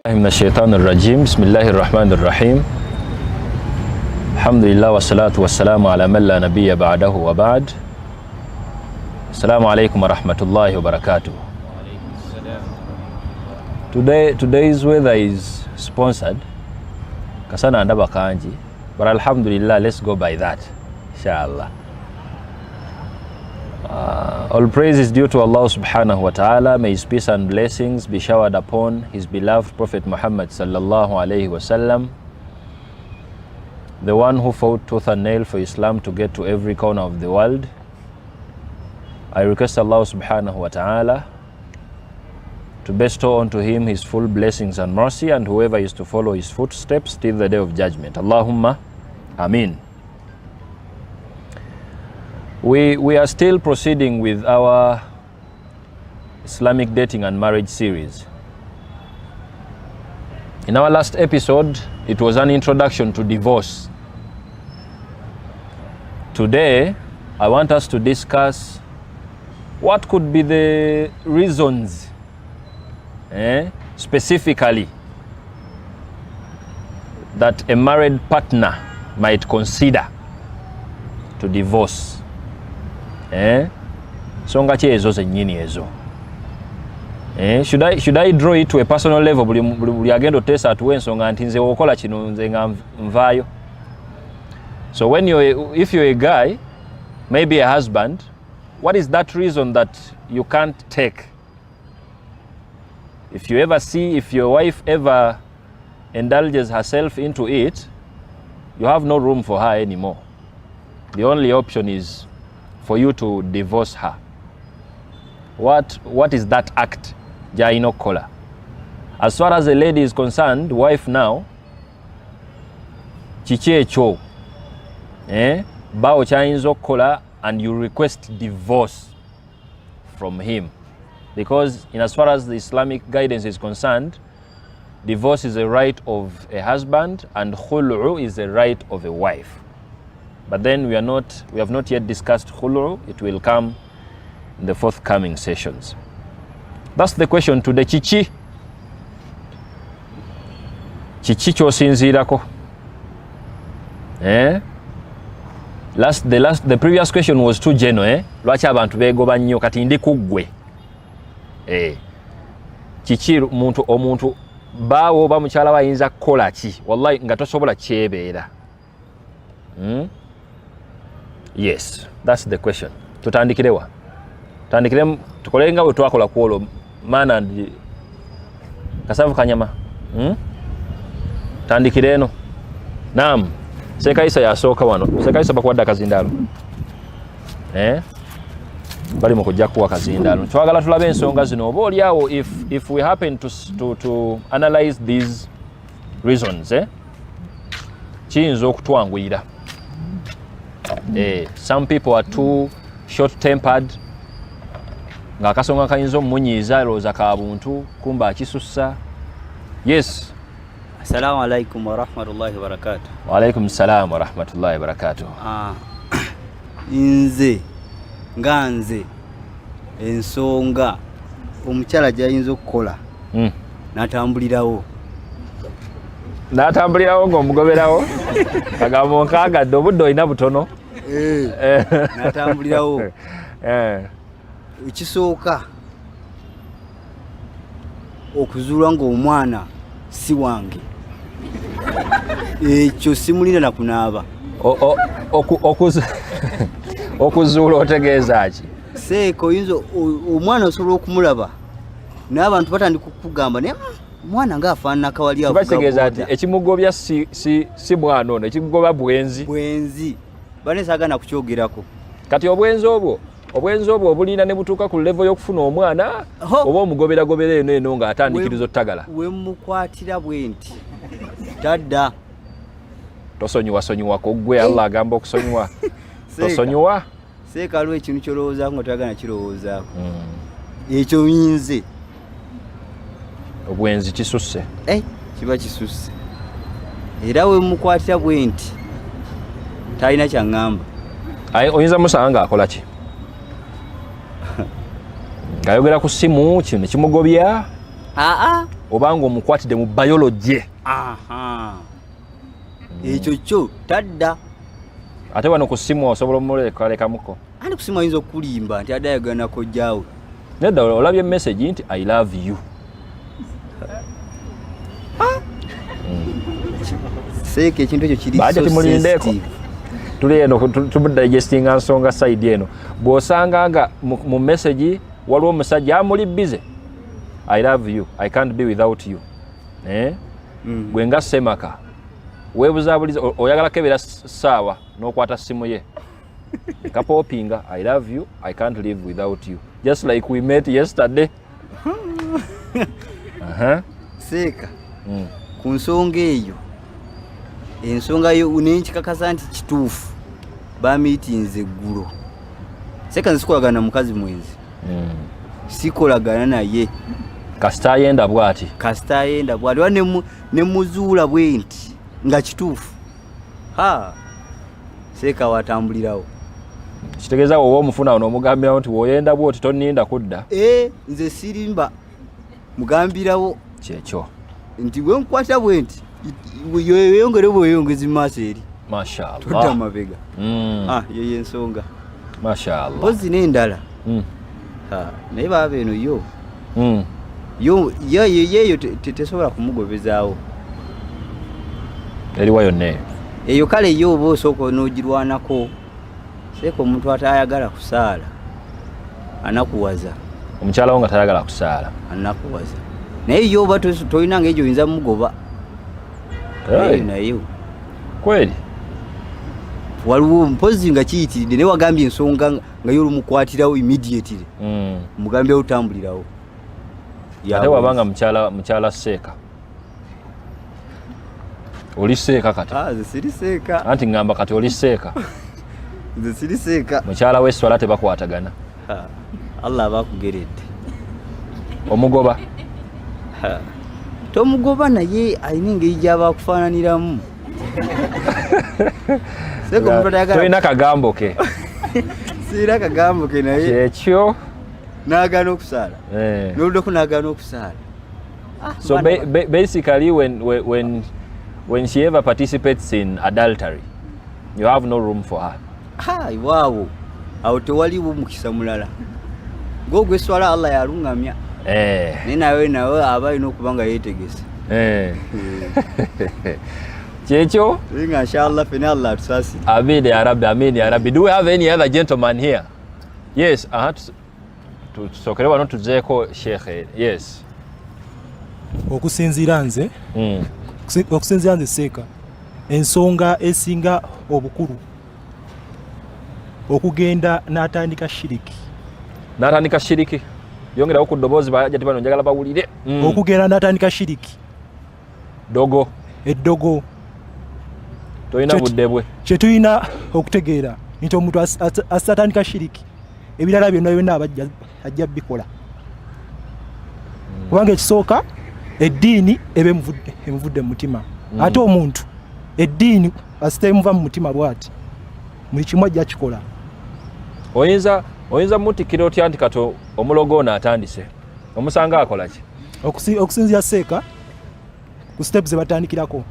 من الشيطان الرجيم بسم الله الرحمن الرحيم الحمد لله والصلاة والسلام على من لا نبي بعده وبعد السلام عليكم ورحمة الله وبركاته. Today's weather is sponsored kasana ndaba kanji, but alhamdulillah, let's go by that inshallah. All praise is due to Allah subhanahu wa ta'ala. May his peace and blessings be showered upon his beloved Prophet Muhammad sallallahu alayhi wasallam, the one who fought tooth and nail for Islam to get to every corner of the world. I request Allah subhanahu wa ta'ala to bestow unto him his full blessings and mercy, and whoever is to follow his footsteps till the day of judgment. Allahumma Ameen. We are still proceeding with our Islamic dating and marriage series. In our last episode, it was an introduction to divorce. Today, I want us to discuss what could be the reasons, specifically, that a married partner might consider to divorce. Songa ki ezo zennyini ezo. Should I draw it to a personal level? Buli agendo tesa atuwe ensonga nti nze wokola kino nze nga nvaayo. So if you're a guy, maybe a husband, what is that reason that you can't take? If your wife ever indulges herself into it, you have no room for her anymore. The only option is for you to divorce her. What is that act? Jaino kola. As far as the lady is concerned, wife now, chiche cho, bao chainzo kola, and you request divorce from him. Because in as far as the Islamic guidance is concerned, divorce is a right of a husband and khul'u is a right of a wife. But then we have not yet discussed khul'u. It will come in the forthcoming sessions. That's the question today. Chichi chosinzirako. The previous question was too general. Lwaki abantu begoba nnyo kati ndi kuggwe. Chichi omuntu baawo ba mukyala bayinza kukola ki? Wallahi nga tosobola kyebeera. Yes, that's the question. Tutandikirewa. Tukolenga bwe twakola kwolo mana and Kasavu Kanyama. Tandikire eno. Naam. Sekaisa yasooka wano. Sekaisa bakwadda kazindaalo. Bali mu kujja kuwa kazindaalo. Twagala tulabe ensonga zino oba oliawo if we happen to analyze these reasons, kiyinza okutwanguyira. Some people are too short-tempered. Nga kasonga kayinza omunyiiza looza ka buntu kumba akisussa. Yes. Assalamu alaikum wa rahmatullahi wa barakatuh. Wa alaikum salam wa rahmatullahi wa barakatuh. Nze ensonga omukyala gy'ayinza okukola n'atambulirawo ng'omugoberawo agamba nkaagadde obudde olina butono n'atambulirawo. Ekisooka okuzuula ng'omwana si wange, ekyo simulinda na kunaaba. Okuzuula otegeeza ki? Seeko oyinza omwana osobola okumulaba n'abantu batandika okukugamba naye mwana ng'afaanana akawali avuga. Kitegeeza nti ekimugobya si mwana ono, ekimugoba bwenzi. Bane saagana kukyogerako. Kati obwenzi obwo obulina ne butuuka ku level y'okufuna omwana oba omugobera eno ng'atandikiriza ottagala. We mukwatira bwe nti tadda. Tosonyiwako gwe, Allah agamba okusonyiwa. Tosonyiwa. Seekaliwo ekintu ky'olowoozaako ng'otagana kirowoozaako. Ekyo yinze. Obwenzi kisusse. Kiba kisusse. Era we mukwatira bwe nti talina kyaŋŋamba. Oyinza musanga ng'akola ki? Ng'ayogera ku ssimu kino kimugobya? obanga omukwatidde mu biology. Aha. Ekyo kyo tadda. Ate wano ku ssimu osobola omulekamuko. Ani ku ssimu ayinza okulimba nti adayagana kojjaawe. Nedda olabye message nti I love you. Seeka ekintu ekyo kiri so sensitive. Tuli eno tumudigestinga nsonga side eno. Bw'osanga nga mu message waliwo omusajja amuli busy. I love you. I can't be without you. Gwe nga semaka. Weebuzaabuliza oyagala kebera saawa n'okwata ssimu ye. Kapopinga I love you. I can't live without you. Just like we met yesterday. Seeka. Ku nsonga eyo. Ensonga yo unenkikakasa nti kituufu. Bamiitinze eggulo. Seeka nsikolagana mukazi mwenzi. Sikolagana naye. Kasita ayenda bw'ati. Kasita ayenda bw'ati. Wa ne muzuula bwe nti nga kituufu. Seeka watambulirawo. Kitegeeza wowe omufuna onomugambirawo nti woyenda bw'oti tonninda kudda. Nze sirimba mugambirawo. Kyekyo. Nti bwe nkwata bwe nti yeyongere bweyongezi maaso eri. Mashallah. Tudda mabega. Yeyo ensonga. Mashallah. Mpozi n'endala. Naye baba eno yeyo tesobola kumugobezaawo. Eriwa yonna eyo kale yo oba osooka n'ogirwanako. Seeka omuntu atayagala kusaala anakuwaza. Omukyala wo nga tayagala kusaala anakuwaza. Naye yo oba tolina ng'egyo oyinza mugoba. Naye kweli waliwo mpozi nga kiyitiridde naye wagambye ensonga nga yo olumukwatirawo immediately. Mugambye otambulirawo. Ate wabanga mukyala Seeka. Oli Seeka kati? Nze siri Seeka. Anti ngamba kati oli Seeka. Nze siri Seeka. Mukyala w'esswala tebakwatagana. Allah abakugeredde. Omugoba? Tomugoba naye alina engeri gy'abakufaananiramu. Seeka omuntu atayagala. Tolina kagambo ke. Sirina kagambo ke naye. Kyekyo. N'agaana okusaala. N'oluddeko n'agaana okusaala. So basically when she ever participates in adultery, you have no room for her. Waawo. Awo tewaliwo mukisa mulala. Gw'ogweswala Allah yalungamya. Naye nawe aba alina okuba nga yeetegese. Kyekyo. Nga inshallah fena Allah atusaasire. Amin ya Rabbi, amin ya Rabbi. Do we have any other gentleman here? Yes, tusokere wano tuzeeko Sheikh. Yes. Okusinziira nze Seeka, ensonga esinga obukulu okugenda n'atandika shiriki. N'atandika shiriki? Yongerawo ku ddoboozi bajja tibano njagala bawulire. Okugenda n'atandika shiriki. Dogo. Eddogo. Toyina budde bwe. Kye tulina okutegeera nti omuntu asatandika shiriki ebirala byonna ajja bikola. Kubanga ekisooka eddiini ebe emuvudde mu mutima. Ate omuntu eddiini asiteemuva mu mutima bw'ati buli kimu ajja kikola. Oyinza mutikira otya nti kato omulogo ono atandise omusanga akola ki? Okusinziira Seeka ku step ze batandikirako.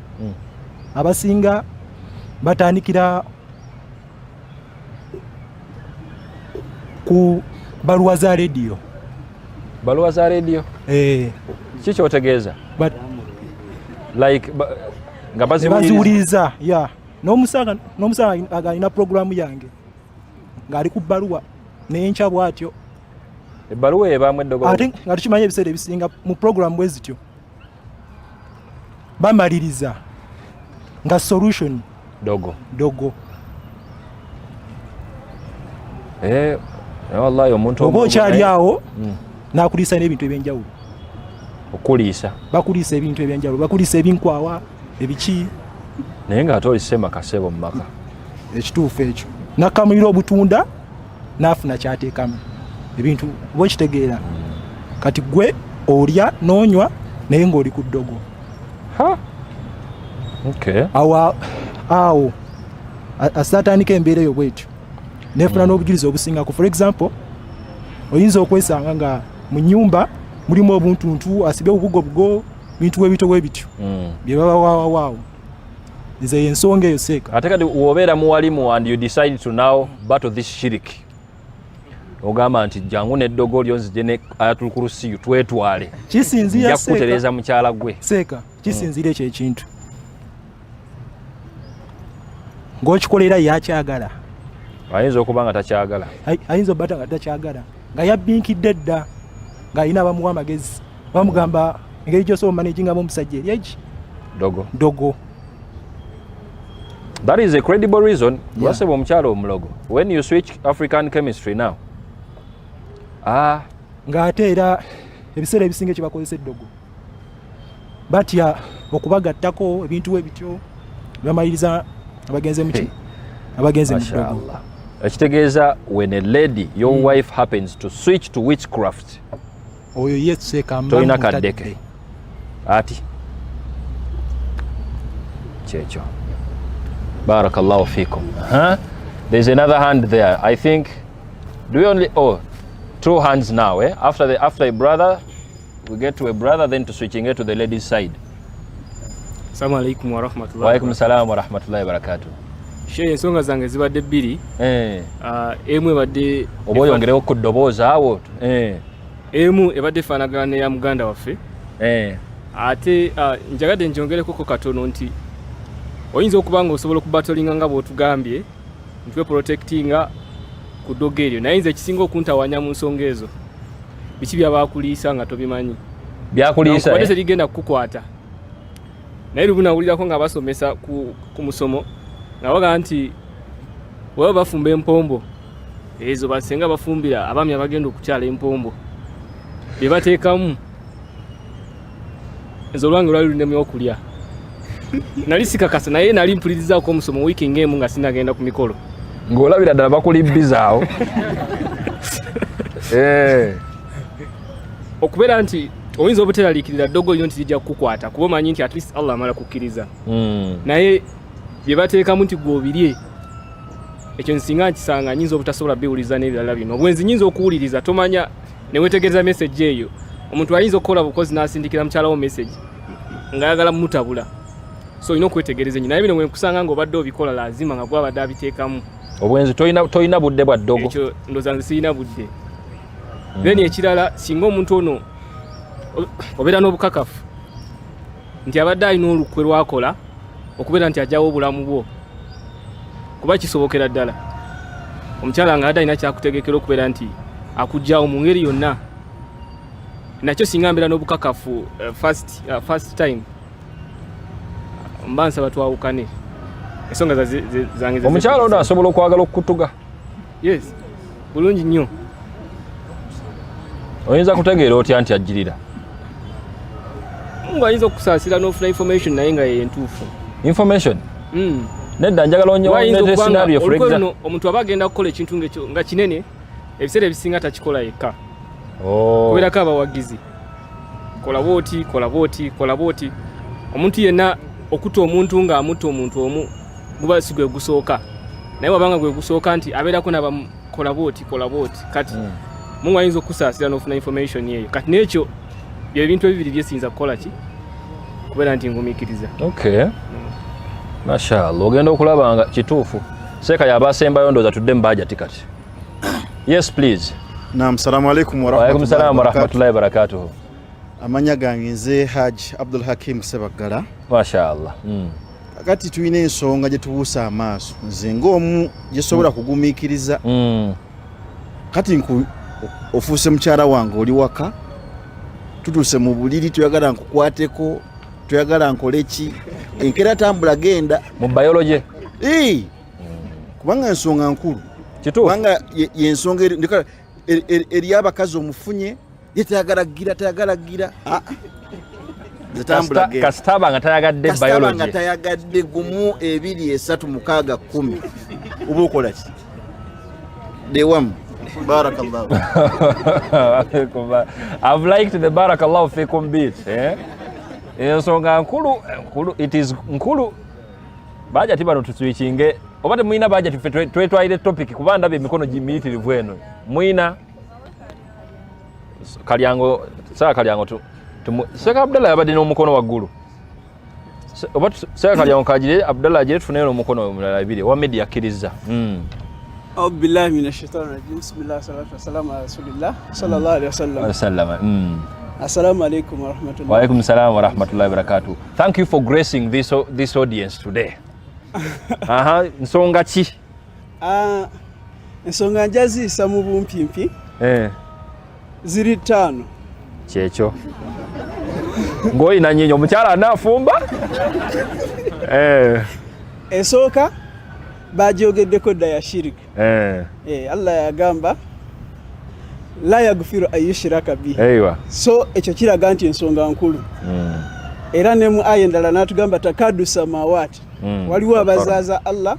Abasinga batandikira ku baluwa za radio. Baluwa za radio? Kiki kyotegeeza? Like nga baziwuliriza. N'omusanga alina programu yange ng'ali ku baluwa n'enkya bw'atyo. Ebbaluwa ebaamu eddogo. Ate nga tukimanya ebiseera ebisinga mu programu bwe zityo bamaliriza nga solution dogo. Wallahi omuntu oba okyali awo n'akuliisa n'ebintu ebyenjawulo. Okuliisa? Bakuliisa ebintu ebyenjawulo, bakuliisa ebinkwawa, ebiki. Naye ng'ate olisema kasebo mu maka. Ekituufu ekyo. N'akamulira obutunda n'afuna kyateekamu. Ebintu bwe kitegeera. Kati gwe olya n'onywa naye ng'oli ku ddogo. Okay. Awo asatandika embeera eyo bwetyo nefuna n'obujulizi obusingako. For example, oyinza okwesanga nga mu nnyumba mulimu obuntuntu asibe obugobugo bintu webito bityo bye baba waawo nze ensonga eyo seeka ate kati wobeera muwalimu and you decide to now battle this shirk ogamba nti jangu neddogo lyonzije ne ayatul kursi twetwale kisinzira seeka yakutereza mukyala gwe seeka kisinzira ekyo ekintu ng'okikolera yakyagala ayinza okuba nga takyagala ayinza obata nga takyagala nga yabbinkidde dda ng'alina abamuwa amagezi bamugamba engeri gy'osobola omanagingamu omusajja eri eki dogo. That is a credible reason. Wasebo omukyala omulogo when you switch African chemistry now ng'ate era ebiseera ebisinga kyebakozesa eddogo batya okubagattako ebintu ebityo bamaliriza abagenze muki abagenze mu ddogo. Ekitegeeza when a lady your wife happens to switch to witchcraft oyo yeseeka toyina kaddeke ati kyekyo. Barakallahu fikum. There's another hand there. I think do we only two hands now, eh? After a brother, we get to a brother, then to switching it to the lady's side. Assalamu alaikum wa rahmatullahi. Wa alaikum salam wa rahmatullahi wa barakatuh. Sheikh ensonga zange zibadde bbiri. Emu ebadde oba oyongerewo ku ddobooza awo. Emu ebadde efaanagana neya muganda waffe. Ate njagadde njongereko ko katono nti oyinza okuba nga osobola okubatolinga nga bw'otugambye ntwe protectinga ku ddogo eryo naye nze ekisinga okuntawanya mu nsonga ezo biki byabakuliisa nga tobimanyi byakuliisa badde serigenda kukukwata naye lubu nawulirako nga basomesa ku musomo nga baga nti weba bafumba empombo ezo basenga bafumbira abaami abagenda okukyala empombo bye bateekamu ezo olwange lwali lunemya okulya nali sikakasa naye nali mpulirizaako omusomo wiiki ng'emu nga sinagenda ku mikolo ng'olabira ddala bakulibbizaawo okubeera nti oyinza obuteraliikirira ddogo lyo nti lijja kukukwata kuba omanyi nti at least Allah amala kukkiriza naye bye bateekamu nti gw'obirye ekyo nsinga nkisanga nyinza obutasobola biwuliza n'ebirala bino obwenzi nyinza okuwuliriza tomanya ne weetegereza message eyo omuntu ayinza okukola bukozi n'asindikira mukyalawo message ng'ayagala mutabula so olina okwetegereza naye bino bwenkusanga ng'obadde obikola lazima nga gwabadde abiteekamu obwenzi toyina budde bwa ddogo ekyo ndooza nze sirina budde then ekirala singa omuntu ono obeera n'obukakafu nti abadde alina olukwe lwakola okubeera nti ajjawo obulamu bwo kuba kisobokera ddala omukyala nga adde alina kyakutegekera okubeera nti akugjawo mu ngeri yonna nakyo singa mbeera n'obukakafu first time mba nsaba twawukane ensonga zange omukyala ono asobola okwagala okukutuga yes bulungi nnyo oyinza kutegeera otya nti ajjirira mungu ayinza okusaasira n'ofuna information naye nga yentuufu information nedda njagala onyewa scenario for example omuntu aba agenda kukola ekintu nga kinene ebiseera ebisinga takikola yekka kubeerako abawagizi kola booti omuntu yenna okuta omuntu ng'amutta omuntu omu guba si gwe gusooka naye wabanga gwe gusooka nti abeerako nabakola booti kati mungu ayinza okusaasira n'ofuna information eyo kati n'ekyo bye bintu ebibiri byesiyinza kukola ki kubeera nti ngumiikiriza mashallah ogenda okulaba nga kituufu seeka yabaasembayo ndooza tudde mu baajati kati yes please naam salamu alaikum warahmatullahi wabarakatuhu amanya gange nze Haji Abdul Hakim Sebagala mashallah kakati tulina ensonga gye tubuusa amaaso nze ng'omu gyesobola kugumiikiriza kati ofuuse mukyala wange oli waka tutuuse mu buliri tuyagala nkukwateko tuyagala nkole ki enkera tambula genda mu biology kubanga ensonga nkulu kubanga yensonga eri abakazi omufunye ye tayagala gira kasitaba nga tayagadde biology nga tayagadde gumu 2 3 6 10 oba okola ki dewamu barakallahu I've liked the barakallahu fikum bit ensonga nkulu it is nkulu bajati bano tuswitchinge oba temuyina bajati twetwalire topic kuba ndaba emikono gimiyitirivu eno muyina Kalyango Saka Kalyango Saka Abdallah yabadde n'omukono waggulu. Oba Saka Kalyango kajire Abdallah ajire tufunire omukono omulala bibiri wa media akkiriza. أعوذ بالله من الشيطان الرجيم بسم الله والسلام على رسول الله صلى الله عليه وسلم. Assalamu alaikum wa rahmatullahi. Wa alaikum salam wa rahmatullahi wa barakatuh. Thank you for gracing this audience today. Nsonga ki? Ensonga njaziisa mu bumpimpi. Ziri 5. Kyekyo. Ng'oyina nnyinyi omukyala anaafumba? Esooka baajogeddeko dda ya shiriki. Allah yagamba la yaghfiru ayyushraka bihi. So ekyo kiraga nti ensonga nkulu. Era ne mu aya endala n'atugamba takadu samawati. Waliwo abazaaza Allah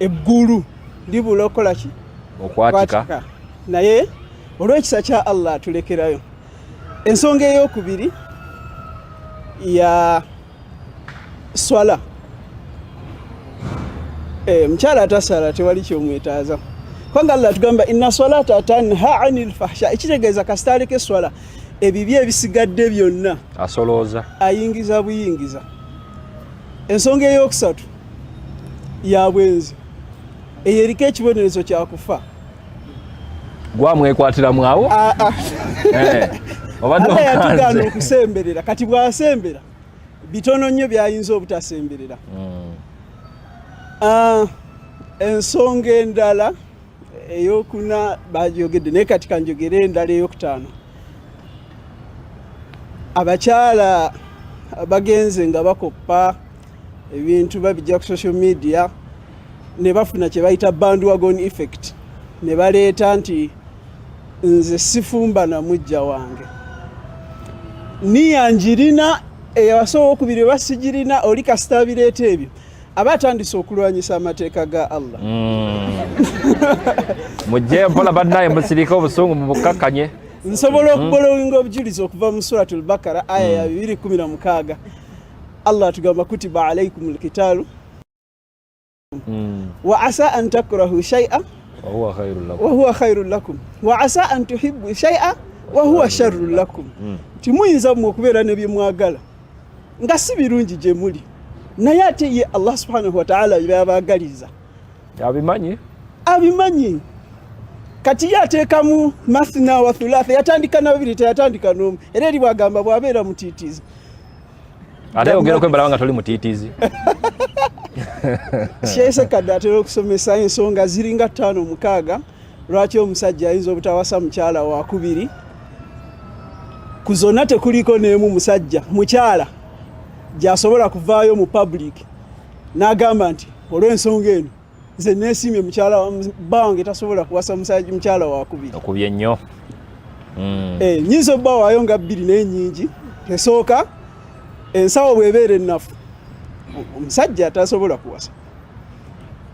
eggulu libula okola ki? Okwatika. Naye olw'ekisa kya Allah atulekerayo. Ensonga ey'okubiri ya swala. Mchala atasala tewali kyomwetaaza. Kwanga Allah tugamba inna salata tanha anil fahsha. Ekitegeeza kasitale ke swala ebibi ebisigadde byonna asolooza ayingiza buyingiza. Ensonga ey'okusatu ya bwenzi eyeriko ekibonerezo kya kufa. Gwamwekwatira mwawo? Obadde yatugaana okusemberera kati bw'asembera bitono nnyo byayinza obutasemberera. Ensonga endala eyokuna bajogedde naye kati kanjogere endala eyokutaano. Abakyala bagenze nga bakoppa ebintu babijja ku social media ne bafuna kye bayita bandwagon effect ne baleeta nti nze sifumba na mujja wange. Niyanjirina eyabasobola okubiri basigirina oli kasita bireeta ebyo abatandise okulwanyisa amateeka ga Allah. Mujje mpola bannaye musirika obusungu mubukkakkanye. Nsobola okubolowinga obujulizi okuva mu suratul Bakara aya ya 216. Allah tugamba kutiba alaykumul qitalu wa asa an takrahu shay'an wa huwa khairul lakum wa asa an tuhibbu shay'an wa huwa sharrul lakum. Timuyinza mu okubeera ne bye mwagala nga si birungi gye muli. Naye ate ye Allah subhanahu wa ta'ala yabaagaliza abimanyi kati yateekamu mathna wa thulatha yatandika na babiri teyatandika n'omu era eri bwagamba bwabeera mutiitiizi ate ogera okwebalawo nga toli mutiitiizi. Sheikh Kadda atera okusomesa ensonga ziringa 5-6 lwaki omusajja ayinza obutawasa mukyala wakubiri ku zonna tekuliko n'emu musajja mukyala gyasobola kuvaayo mu public n'agamba nti olw'ensonga eno nze neesimye mukyala bange tasobola kuwasa musajja mukyala wakubiri. Okubye nnyo. Nyinza obbawaayo nga 2 n'ennyingi. Esooka ensawo bw'ebeera ennafu omusajja atasobola kuwasa.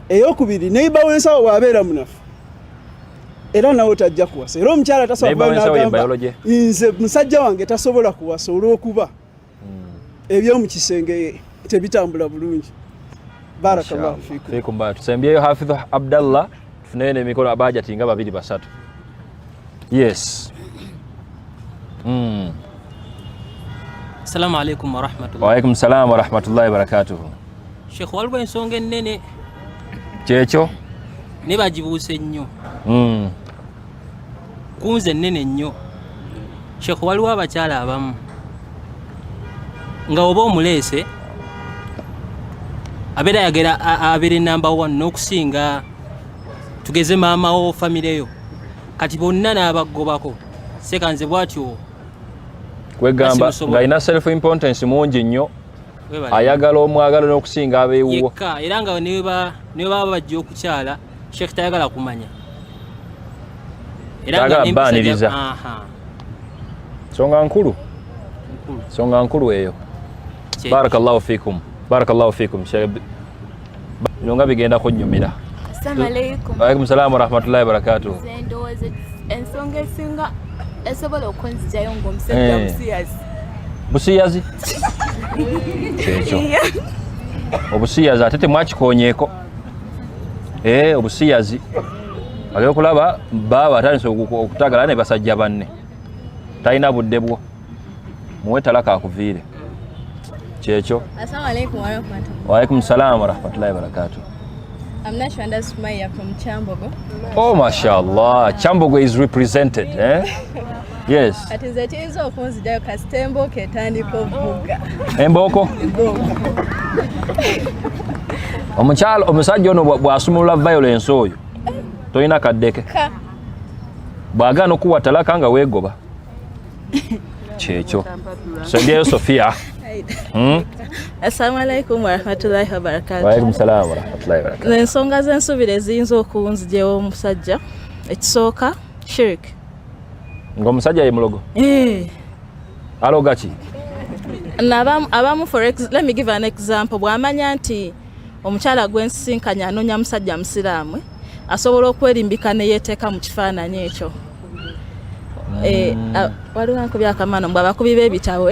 Eyokubiri neiba w'ensawo bw'abeera munafu era nawe tajja kuwasa. Era omukyala tasobola n'agamba nze musajja wange tasobola kuwasa olw'okuba ebyomu kisenge tebitambula bulungi. Barakallahu fikum. Tusembyeyo Hafidh Abdallah tufuneyo n'emikono abajati nga 2-3. Yes. Assalamu alaikum wa rahmatullahi. Wa alaikum salam wa rahmatullahi wa barakatuh. Sheikh waliwo ensonga ennene. Kyekyo? Ne bagibuuse nnyo. Kunze nnene nnyo. Sheikh waliwo abakyala abamu nga oba omuleese abeera yagera abeera number 1 n'okusinga tugeze maama wo famireyo kati bonna n'abagobako sekanze bwatyo kwegamba nga ina self importance mungi nnyo ayagala omwagalo n'okusinga abeewuwo yekka era nga ne baba bajja okukyala Sheikh tayagala kumanya era nga baaniriza songa nkulu eyo. Barakallahu fikum. Barakallahu fikum. Nonga bigenda kunnyumira. Assalamu alaikum. Wa alaikum salam wa rahmatullahi wa barakatuh. Ndowoza ensonga esinga esobola okunzijayo ng'omusajja musiyazi. Busiyazi? Kyekyo. Obusiyazi ate temwakikonyeeko. Obusiyazi. Agera okulaba baba atandise okutagala ne basajja banne. talina budde bwo muwe talaka akuviire kyekyo. Assalamu alaikum wa rahmatullahi. Wa alaikum salam wa rahmatullahi wa barakatuh. I'm Nashwanda Sumaya from Chambogo. Oh, mashallah. Chambogo is represented, eh? Yes. Ati nze tiyinza okunzijjayo kasita embooko etandika ovuga. Embooko? Omukyalo omusajja ono bw'asumulula violence oyo tolina kaddeke bw'agaana okuwa talaka nga weegoba kyekyo. Sembyeyo Sofia. Assalamu alaikum wa rahmatullahi wa barakatuh. Wa alaikum salam wa rahmatullahi wa barakatuh. Ensonga z'ensubira eziyinza okunzijjayo omusajja ekisooka shirk. Ng'omusajja ye mulogo? Aloga ki? Abamu let me give an example. Bw'amanya nti omukyala gw'ensisinkanya anoonya musajja musiraamu asobola okwerimbika ne yeeteeka mu kifaananyi ekyo. Waliwo ankubye akamano mbwe abakubi b'ebitabo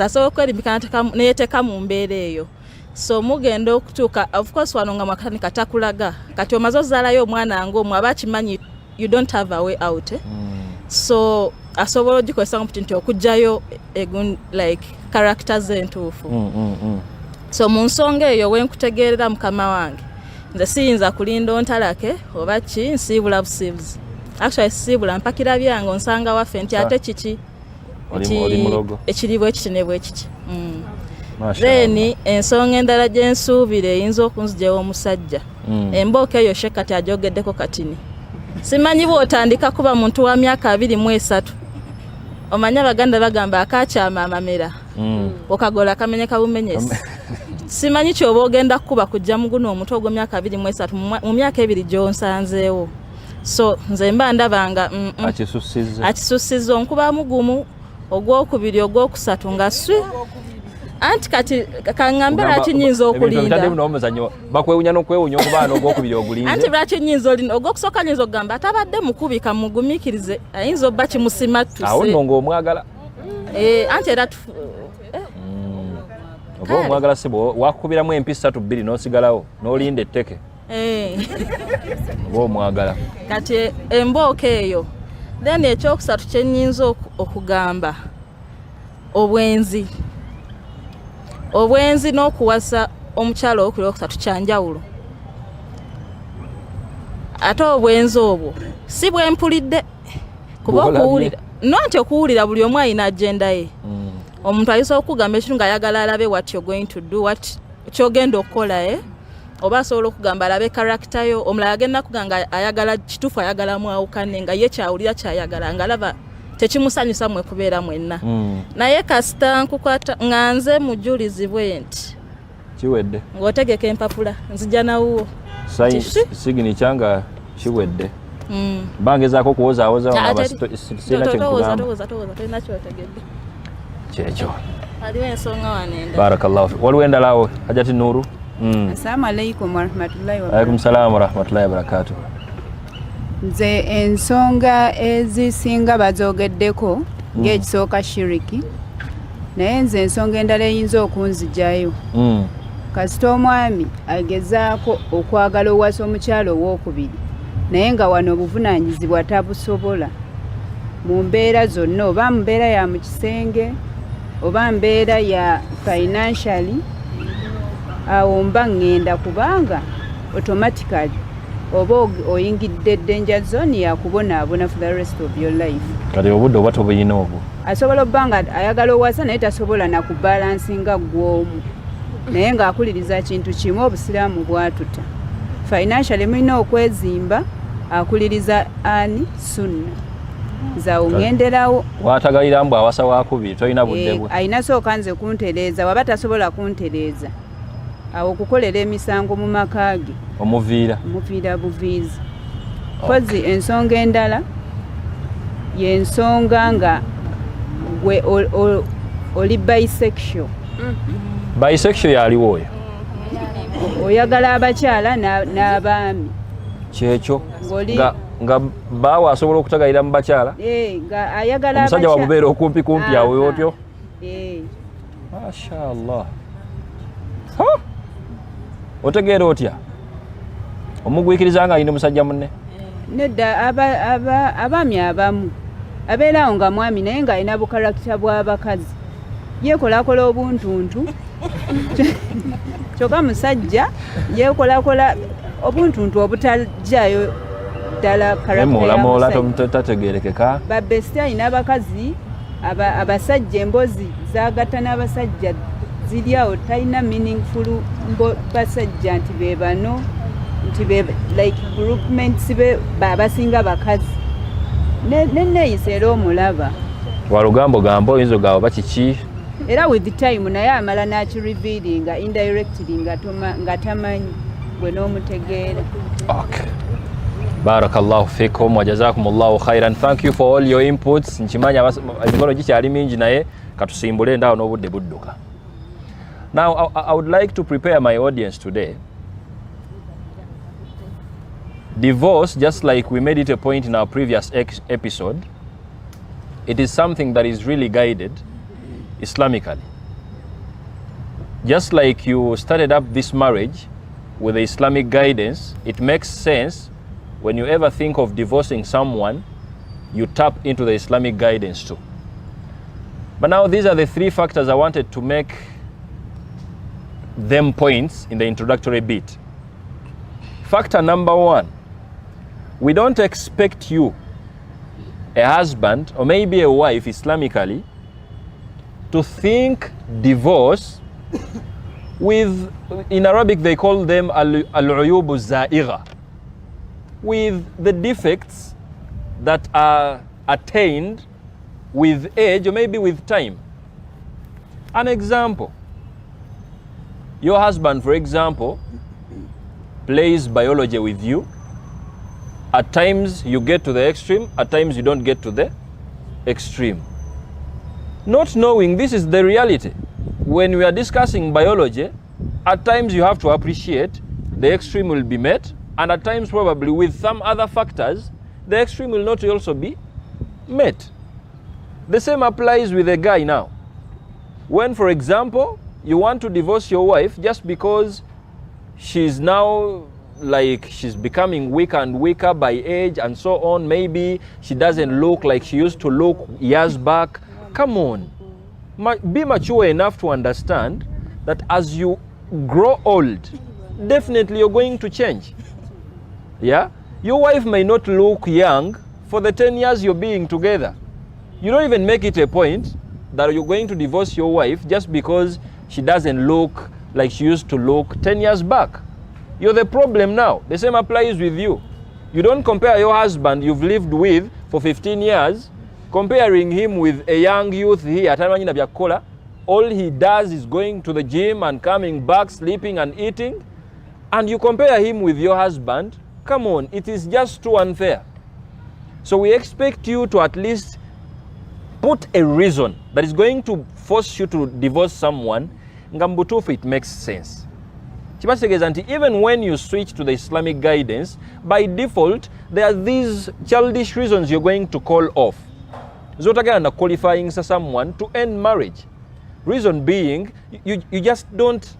asobola okwerimbika ne yeeteeka mu mbeera eyo. So mugenda okutuuka of course wano nga mwakanika takulaga kati omaze ozaalayo omwana ng'omwo aba akimanyi you don't have a way out. So asobola ogikozesa nga nti okugjayo like characters entuufu. So mu nsonga eyo wenkutegeerera mukama wange nze siyinza kulinda ontalake oba ki nsiibula busiibuzi. Actually siibula mpakira byange onsanga waffe nti ate kiki ekiri bwe kiti ne bwe kiti. Then ensonga endala gye nsuubira eyinza okunzigyawo omusajja embooko eyo shekati ajogeddeko katini. Simanyi bw'otandika kuba muntu wa myaka 23 omanya abaganda bagamba akakyama amamera okagola kamenyeka bumenyesi. Simanyi kyoba ogenda kuba kujja mu guno omuntu ogw'emyaka 23 mu myaka 2 gy'onsanzeewo. So nze mba ndabanga akisussizza onkubamu gumu ogwokubiri ogwokusatu nga swi anti kati kaŋŋambe lwaki nnyinza okulinda bakwewunya n'okwewunya okubaana ogwokubiri ogulinze anti lwaki nnyinza olinda ogwokusooka nnyinza okugamba atabadde mukubi kamugumiikirize ayinza obba kimusimattuse awo nno ng'omwagala anti era oba omwagala sibo wakukubiramu empisa 2 n'osigalawo n'olinda etteke oba omwagala kati embooko eyo. Then ekyokusatu kye nnyinza okugamba obwenzi n'okuwasa omukyalo okuli okusatu kyanjawulo. Ate obwenzi obwo si bwempulidde kuba okuwulira nti okuwulira buli omu alina agenda ye. Omuntu ayinza okugamba ekintu ng'ayagala alabe what you're going to do kyogenda okukola oba asobola okugamba alabe character yo. Omulala agenda kugamba ayagala kituufu ayagala mwawukane nga ye kyawulira kyayagala ng'alaba tekimusanyusa mwe kubeera mwenna. Naye kasita nkukwata nga nze mujulizibwe nti kiwedde ng'otegeka empapula nzija nawuwo sigini kyanga kiwedde bangezaako okuwozaawoza sirina kyekugamba tolina kyotegedde kyekyo. Waliwo ensonga wanenda. Barakallahu. Waliwo endala awo Hajati Nuru. Assalamu alaikum wa rahmatullahi wa barakatuh. Alaikum salam wa rahmatullahi wa barakatuh. Nze ensonga ezisinga bazogeddeko ng'ekisooka shiriki naye nze ensonga endala eyinza okunzijjayo kasita omwami agezaako okwagala owasa omukyalo ow'okubiri naye nga wano obuvunaanyizibwa tabusobola mu mbeera zonna oba mbeera ya mu kisenge oba mbeera ya financially awo mba ngenda kubanga automatically oba oyingidde danger zone yakubonaabona for the rest of your life. Kati obudde oba tobuyina obwo asobola obbanga ayagala owasa naye tasobola nakubalansinga gw'omu naye ng'akuliriza kintu kimu obusiraamu bwatuta financially mulina okwezimba akuliriza ani sunna zawuŋŋenderawo watagalira mbu awasa wakubiri tolina budde bwe ayina sooka nze kuntereeza waba tasobola kuntereeza awo okukolera emisango mu maka ge omuviira buviizi kozi ensonga endala yensonga nga gwe oli bisexual. Bisexual yaliwo oyo oyagala abakyala n'abaami kyekyo nga baawe asobola okutagalira mu bakyala nga ayagala omusajja wamubeera okumpi awo otyo. Mashallah. Otegeera otya omugwikiriza nga alina musajja munne? Nedda abaami abamu abeerawo nga mwami naye nga alina bukarakita bw'abakazi yeekolakola obuntuntu kyokka musajja yeekolakola obuntuntu obutajjayo ddala tategerekeka. babesiti alina abakazi abasajja emboozi zaagatta n'abasajja ziri awo talina meaningful basajja nti be bano nti be like groupments be abasinga bakazi neneeyisa era omulaba walugambo gamba oyinza gaabo bakiki era with the time naye amala nakirevealinga indirectly nga tamanyi gwe n'omutegeera. Okay. Barakallahu fikum wa jazakumullahu khairan. Thank you for all your inputs. Nchimanya emikono gikyali mingi naye katusimbule ndawo n'obudde budduka. Now I would like to prepare my audience today. Divorce, just like we made it a point in our previous episode, it is something that is really guided Islamically. Just like you started up this marriage with the Islamic guidance, it makes sense when you ever think of divorcing someone, you tap into the Islamic guidance too. But now these are the three factors I wanted to make them points in the introductory bit. Factor number one, we don't expect you, a husband or maybe a wife Islamically, to think divorce with, in Arabic they call them al-uyubu za'ira, with the defects that are attained with age or maybe with time. An example, your husband, for example, plays biology with you. At times you get to the extreme, at times you don't get to the extreme. Not knowing this is the reality. When we are discussing biology, at times you have to appreciate the extreme will be met, and at times probably with some other factors, the extreme will not also be met. The same applies with a guy now. When, for example, you want to divorce your wife just because she's now like she's becoming weaker and weaker by age and so on, maybe she doesn't look like she used to look years back. Come on, be mature enough to understand that as you grow old, definitely you're going to change. Yeah, your wife may not look young for the 10 years you're being together. You don't even make it a point that you're going to divorce your wife just because she doesn't look like she used to look 10 years back. You're the problem now. The same applies with you. You don't compare your husband you've lived with for 15 years, comparing him with a young youth here. All he does is going to the gym and coming back, sleeping and eating. And you compare him with your husband. Come on, it is just too unfair. So we expect you to at least put a reason that is going to force you to divorce someone. Ngambutufu, it makes sense. Even when you switch to the Islamic guidance, by default, there are these childish reasons you're going to call off. Zotagana qualifying someone to end marriage. Reason being, you just don't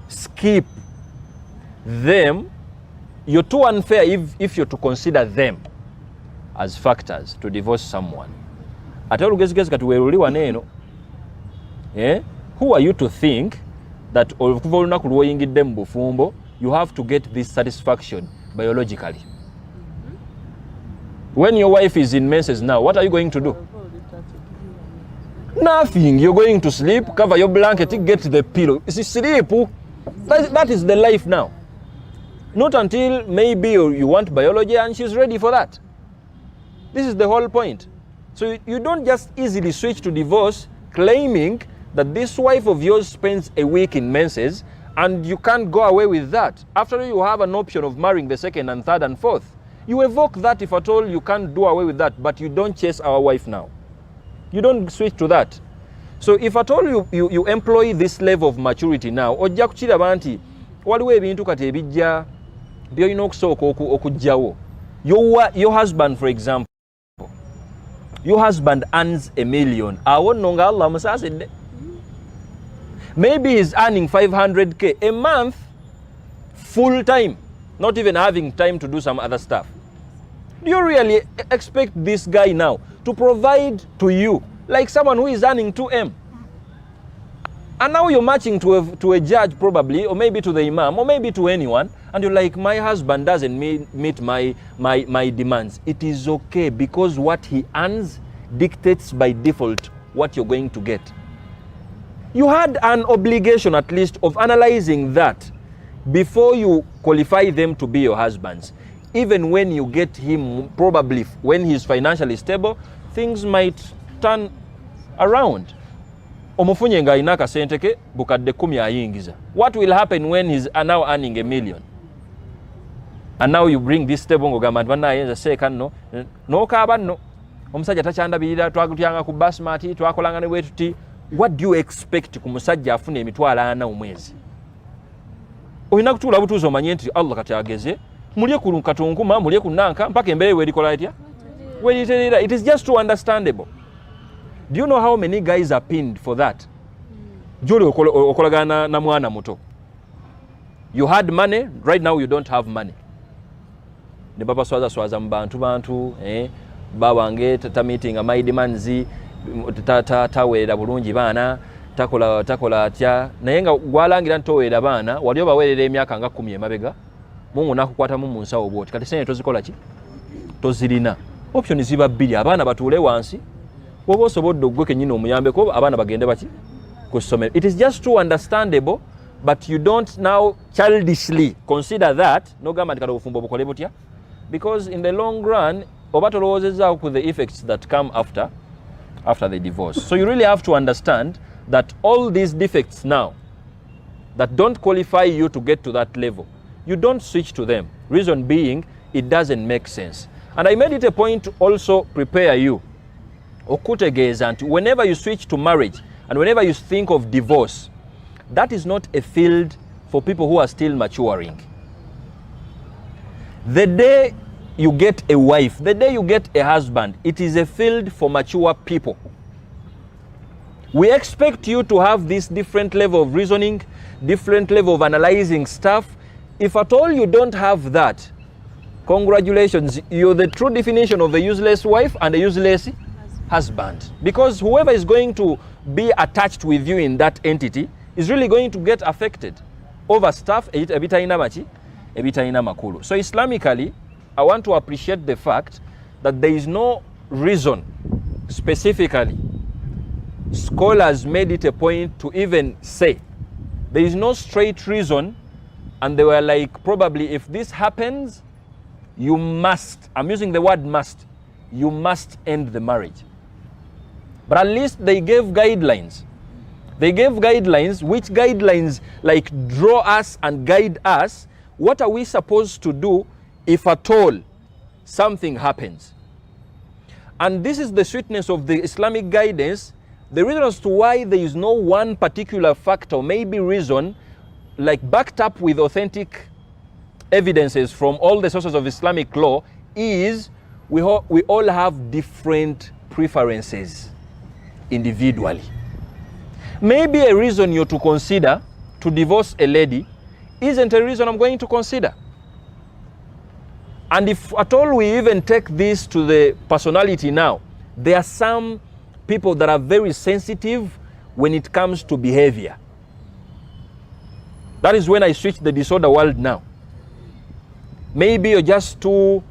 skip them. You're too unfair if you're to consider them as factors to divorce someone. Who are you to think that you have to get this satisfaction biologically? When your wife is in menses now, what are you going to do? Nothing. You're going to sleep, cover your blanket, get the pillow. Sleep. That is the life now. Not until maybe you want biology and she's ready for that. This is the whole point. So you don't just easily switch to divorce claiming that this wife of yours spends a week in menses and you can't go away with that. After you have an option of marrying the second and third and fourth. You evoke that if at all you can't do away with that, but you don't chase our wife now. You don't switch to that. So if at all you employ this level of maturity now, ojja kukiraba nti waliwo ebintu kati ebijja byolina okusooka okujjawo. Your husband, for example, your husband earns $1 million. Awo nno nga Allah musaasidde. Maybe he's earning 500K a month, full time, not even having time to do some other stuff. Do you really expect this guy now to provide to you like someone who is earning 2M? And now you're marching to a judge probably, or maybe to the imam, or maybe to anyone, and you're like, my husband doesn't meet my demands. It is okay, because what he earns dictates by default what you're going to get. You had an obligation at least of analyzing that before you qualify them to be your husbands. Even when you get him, probably when he's financially stable, things might turn around. Omufunye nga alina akasente ke bukadde 10 ayingiza. What will happen when he's now earning $1 million? And now you bring this stable ngogamba nti banayenza seeka nno n'okaaba nno omusajja takyandabirira twagutyanga ku basmati twakolanga ne bwetuti. What do you expect ku musajja afuna $40,000 omwezi? Olina kutuula butuuzi omanye nti Allah kati ageze mulye ku katunkuma mulye ku nanka mpaka embeera weerikola etya weeriterera. It is just too understandable. Do you know how many guys are pinned for that? Juli okolagana na mwana muto. You had money, right now you don't have money. Ne baba swaza mbantu baba wange tata meeting amaidi manzi taweerera bulungi baana takola atya naye nga gwalangira ntoweerera baana wali obaweerera emyaka nga 10 emabega Mungu nakukwatamu mu nsawo bwoti kati sente tozikola ki tozirina. Option ziba 2, abaana batuule wansi woba osobodde ogwe kennyini omuyambeko abaana bagende baki ku ssomero. It is just too understandable, but you don't now childishly consider that nogamba nti kati obufumbo bukole butya, because in the long run oba tolowoozezzaako ku the effects that come after the divorce. So you really have to understand that all these defects now that don't qualify you to get to that level, you don't switch to them. Reason being, it doesn't make sense. And I made it a point to also prepare you okutegeeza nti whenever you switch to marriage and whenever you think of divorce, that is not a field for people who are still maturing. The day you get a wife, the day you get a husband, it is a field for mature people. We expect you to have this different level of reasoning, different level of analyzing stuff. If at all you don't have that, congratulations, you're the true definition of a useless wife and a useless husband. Because whoever is going to be attached with you in that entity is really going to get affected over stuff ebitaina makulu. So Islamically, I want to appreciate the fact that there is no reason specifically. Scholars made it a point to even say there is no straight reason, and they were like, probably if this happens, you must, I'm using the word must, you must end the marriage. But at least they gave guidelines. They gave guidelines, which guidelines like draw us and guide us. What are we supposed to do if at all something happens? And this is the sweetness of the Islamic guidance. The reason as to why there is no one particular factor, maybe reason, like backed up with authentic evidences from all the sources of Islamic law, is we all have different preferences individually. Maybe a reason you're to consider to divorce a lady isn't a reason I'm going to consider. And if at all we even take this to the personality now, there are some people that are very sensitive when it comes to behavior. That is when I switch the disorder world now. Maybe you're just too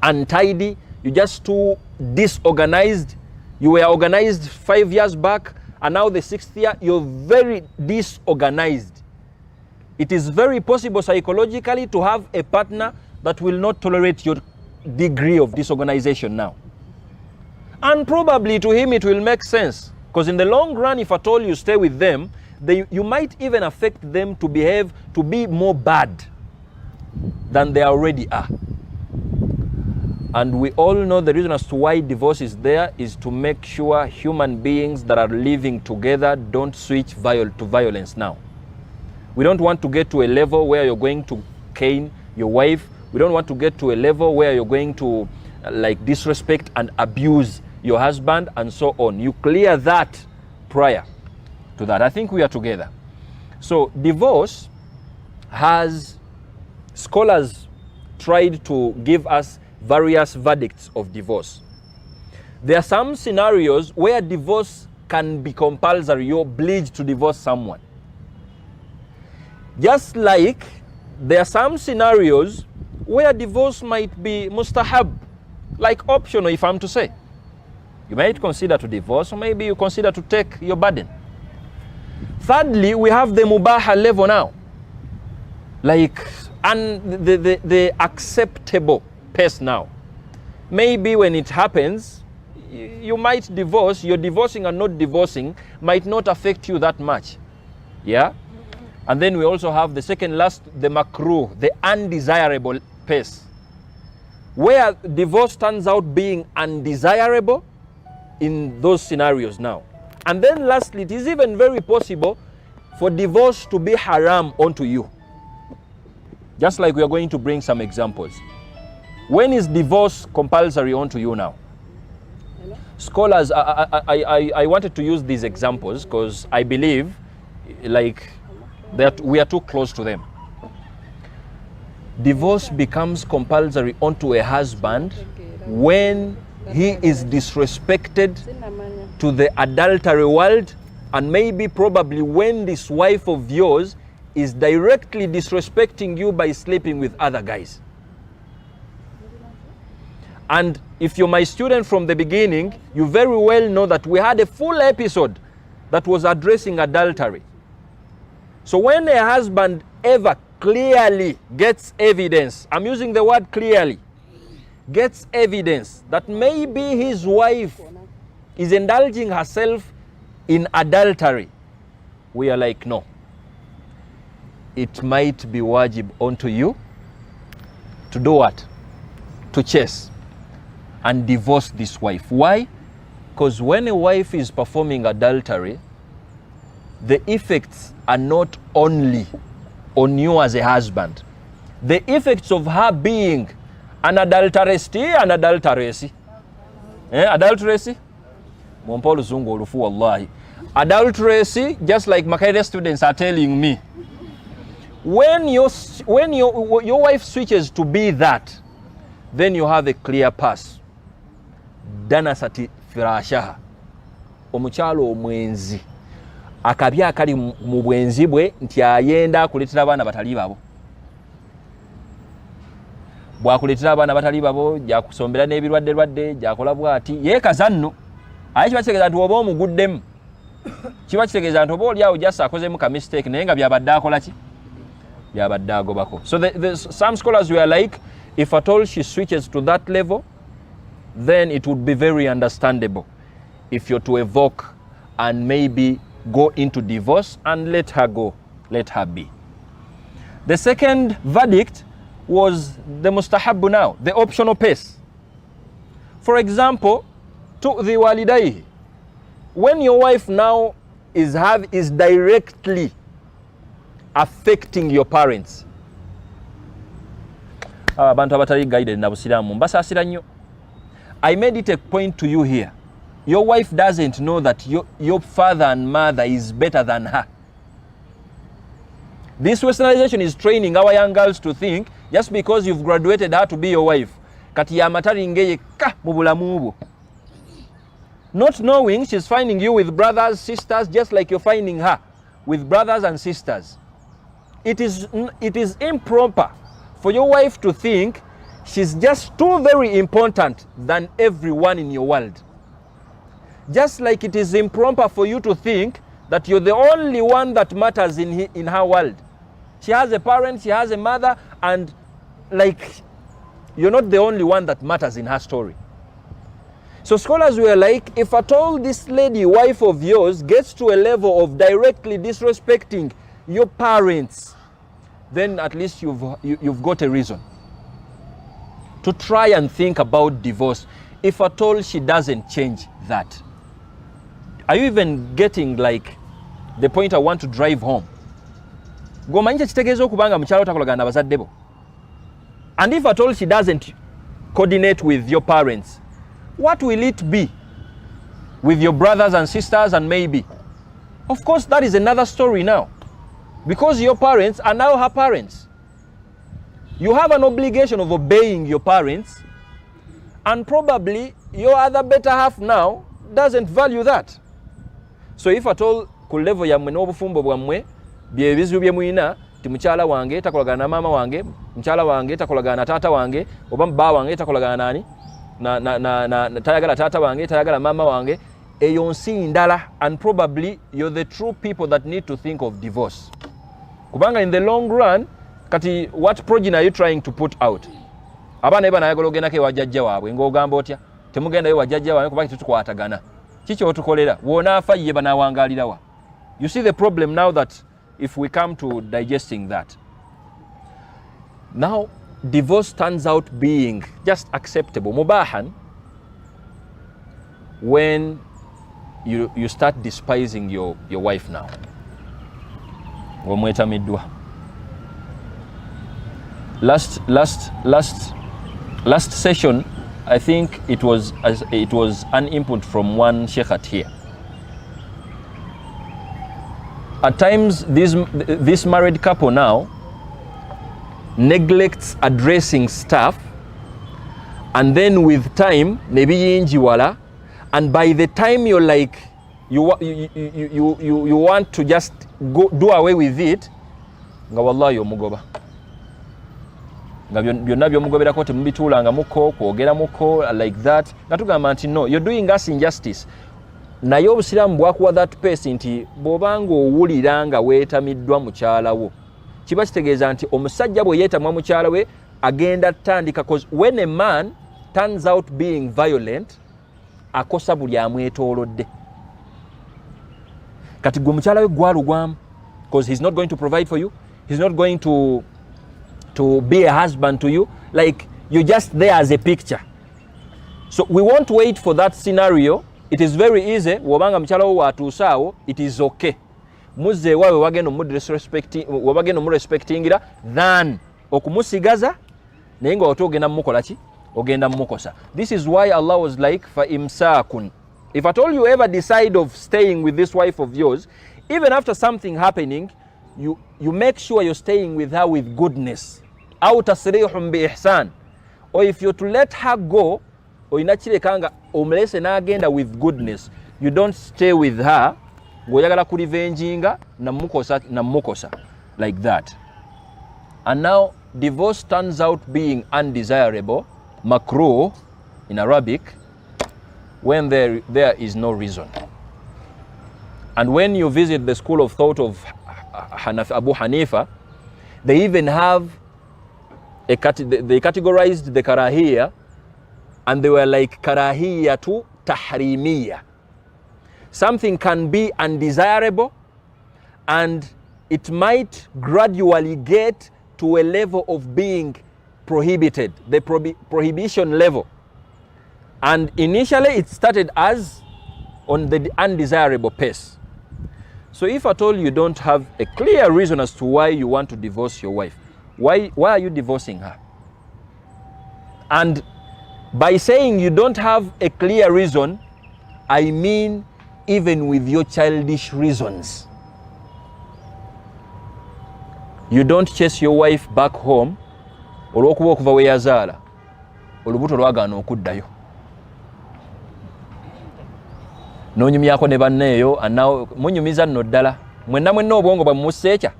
untidy, you're just too disorganized. You were organized 5 years back, and now the 6th year, you're very disorganized. It is very possible psychologically to have a partner that will not tolerate your degree of disorganization now. And probably to him it will make sense, because in the long run, if at all you stay with them, you might even affect them to behave, to be more bad than they already are. And we all know the reason as to why divorce is there is to make sure human beings that are living together don't switch to violence now. We don't want to get to a level where you're going to cane your wife. We don't want to get to a level where you're going to like disrespect and abuse your husband and so on. You clear that prior to that. I think we are together. So divorce has, scholars tried to give us various verdicts of divorce. There are some scenarios where divorce can be compulsory. You're obliged to divorce someone. Just like there are some scenarios where divorce might be mustahab, like optional, if I'm to say. You might consider to divorce, or maybe you consider to take your burden. Thirdly, we have the mubaha level now, like, and the acceptable pace now. Maybe when it happens, you might divorce. Your divorcing and not divorcing might not affect you that much. Yeah? And then we also have the second last, the makruh, the undesirable pace, where divorce turns out being undesirable in those scenarios now. And then lastly, it is even very possible for divorce to be haram onto you. Just like we are going to bring some examples. When is divorce compulsory onto you now? Scholars, I wanted to use these examples because I believe like that we are too close to them. Divorce becomes compulsory onto a husband when he is disrespected to the adultery world, and maybe probably when this wife of yours is directly disrespecting you by sleeping with other guys. And if you're my student from the beginning, you very well know that we had a full episode that was addressing adultery. So when a husband ever clearly gets evidence, I'm using the word clearly, gets evidence that maybe his wife is indulging herself in adultery, we are like, no. It might be wajib onto you to do what? To chase and divorce this wife. Why? Because when a wife is performing adultery, the effects are not only on you as a husband. The effects of her being an adulteress and adulteress. Adulteress? Mwampolo zungu ulufu wallahi. Adulteress, just like Makaida students are telling me, when your wife switches to be that, then you have a clear pass. Danasati firashaha. Omuchalo omwenzi. Akabya akali mu bwenzi bwe nti ayenda kuletera abaana batali babo. Bwakuletera abaana batali babo, jakusombera n'ebirwadde jakola bwati yeekaza nno. Aye kiba kitegeeza nti oba omuguddemu. Kiba kitegeeza nti oba oli awo jasa akozemu ka mistake naye nga byabadde akola ki? Byabadde agobako. So some scholars were like, if at all she switches to that level, then it would be very understandable if you're to evoke and maybe go into divorce and let her go, let her be. The second verdict was the mustahabbu now, the optional pace. For example, to the walidayhi, when your wife now is directly affecting your parents. Abantu abatali guided na busiramu mbasasira nnyo. I made it a point to you here. Your wife doesn't know that your father and mother is better than her. This westernization is training our young girls to think just because you've graduated her to be your wife, kati ya matari ngeye ka mu bulamu bwo. Not knowing she's finding you with brothers, sisters, just like you're finding her with brothers and sisters. It is improper for your wife to think she's just too very important than everyone in your world. Just like it is improper for you to think that you're the only one that matters in her world. She has a parent, she has a mother, and like you're not the only one that matters in her story. So scholars were like, if at all this lady, wife of yours, gets to a level of directly disrespecting your parents, then at least you've got a reason to try and think about divorce, if at all she doesn't change that. Are you even getting like the point I want to drive home? And if at all she doesn't coordinate with your parents, what will it be with your brothers and sisters and maybe? Of course, that is another story now. Because your parents are now her parents. You have an obligation of obeying your parents and probably your other better half now doesn't value that. So if at all ku level yammwe n'obufumbo bwammwe bye bizibu bye muyina ti mukyala wange takolagana na mama wange, mukyala wange takolagana na taata wange, oba bba wange takolagana nani na tayagala taata wange, tayagala mama wange, eyo nsi ndala, and probably you're the true people that need to think of divorce. Kubanga in the long run, kati what progeny are you trying to put out? Abaana eba nayagala ogendako ewa jjajja waabwe ng'ogamba otya temugenda ewa jjajja waabwe kubanga tetukwatagana. Kiki otukolera? Wonaafa ye banawangaalirawa. You see the problem now that if we come to digesting that. Now, divorce turns out being just acceptable, mubahan, when you start despising your wife now. Last session, I think it was an input from one sheikhat here. At times, this married couple now neglects addressing stuff, and then with time, nebi yinjiwala, and by the time you're like, you want to just do away with it, nga wallahi omugoba. Nga byonna byomugoberako temubituulanga muko, kwogera muko, like that. Natugamba nti no, you're doing us injustice. Naye obusiraamu bwakuwa that pace nti bw'obanga owulira nga weetamiddwa mukyala wo, kiba kitegeeza nti omusajja bwe yeetamwa mukyala we agenda tandika, because when a man turns out being violent, akosa buli amwetoolodde. Kati gwe mukyala we gwalugwamu, because he's not going to provide for you, he's not going to be a husband to you, like you're just there as a picture. So we won't wait for that scenario. It is very easy. Wabanga mchala wo atuusaawo, it is okay. Muzze wawe wagenda mu respectingira than okumusigaza naye nga otogenda mukola ki? Ogenda mukosa. This is why Allah was like fa imsakun. If at all you ever decide of staying with this wife of yours, even after something happening, you make sure you're staying with her with goodness. Aw tasrihun bi ihsan. Or if you're to let her go, oyinakireka omulese n'agenda with goodness, you don't stay with her ng'oyagala kulivenjinga namukosa like that. And now divorce turns out being undesirable, makruh in Arabic, when there is no reason. And when you visit the school of thought of Abu Hanifa, they even have they categorized the karahiyya, and they were like karahiyya to tahrimiyya. Something can be undesirable and it might gradually get to a level of being prohibited, the prohibition level. And initially it started as on the undesirable pace. So if at all you don't have a clear reason as to why you want to divorce your wife, why are you divorcing her? And by saying you don't have a clear reason, I mean even with your childish reasons. You don't chase your wife back home olw'okuba okuva we yazaala olubuto lwagaana okuddayo n'onyumyako ne banneeyo anawo munyumiza nno ddala mwenna obwongo bwa mumusseekya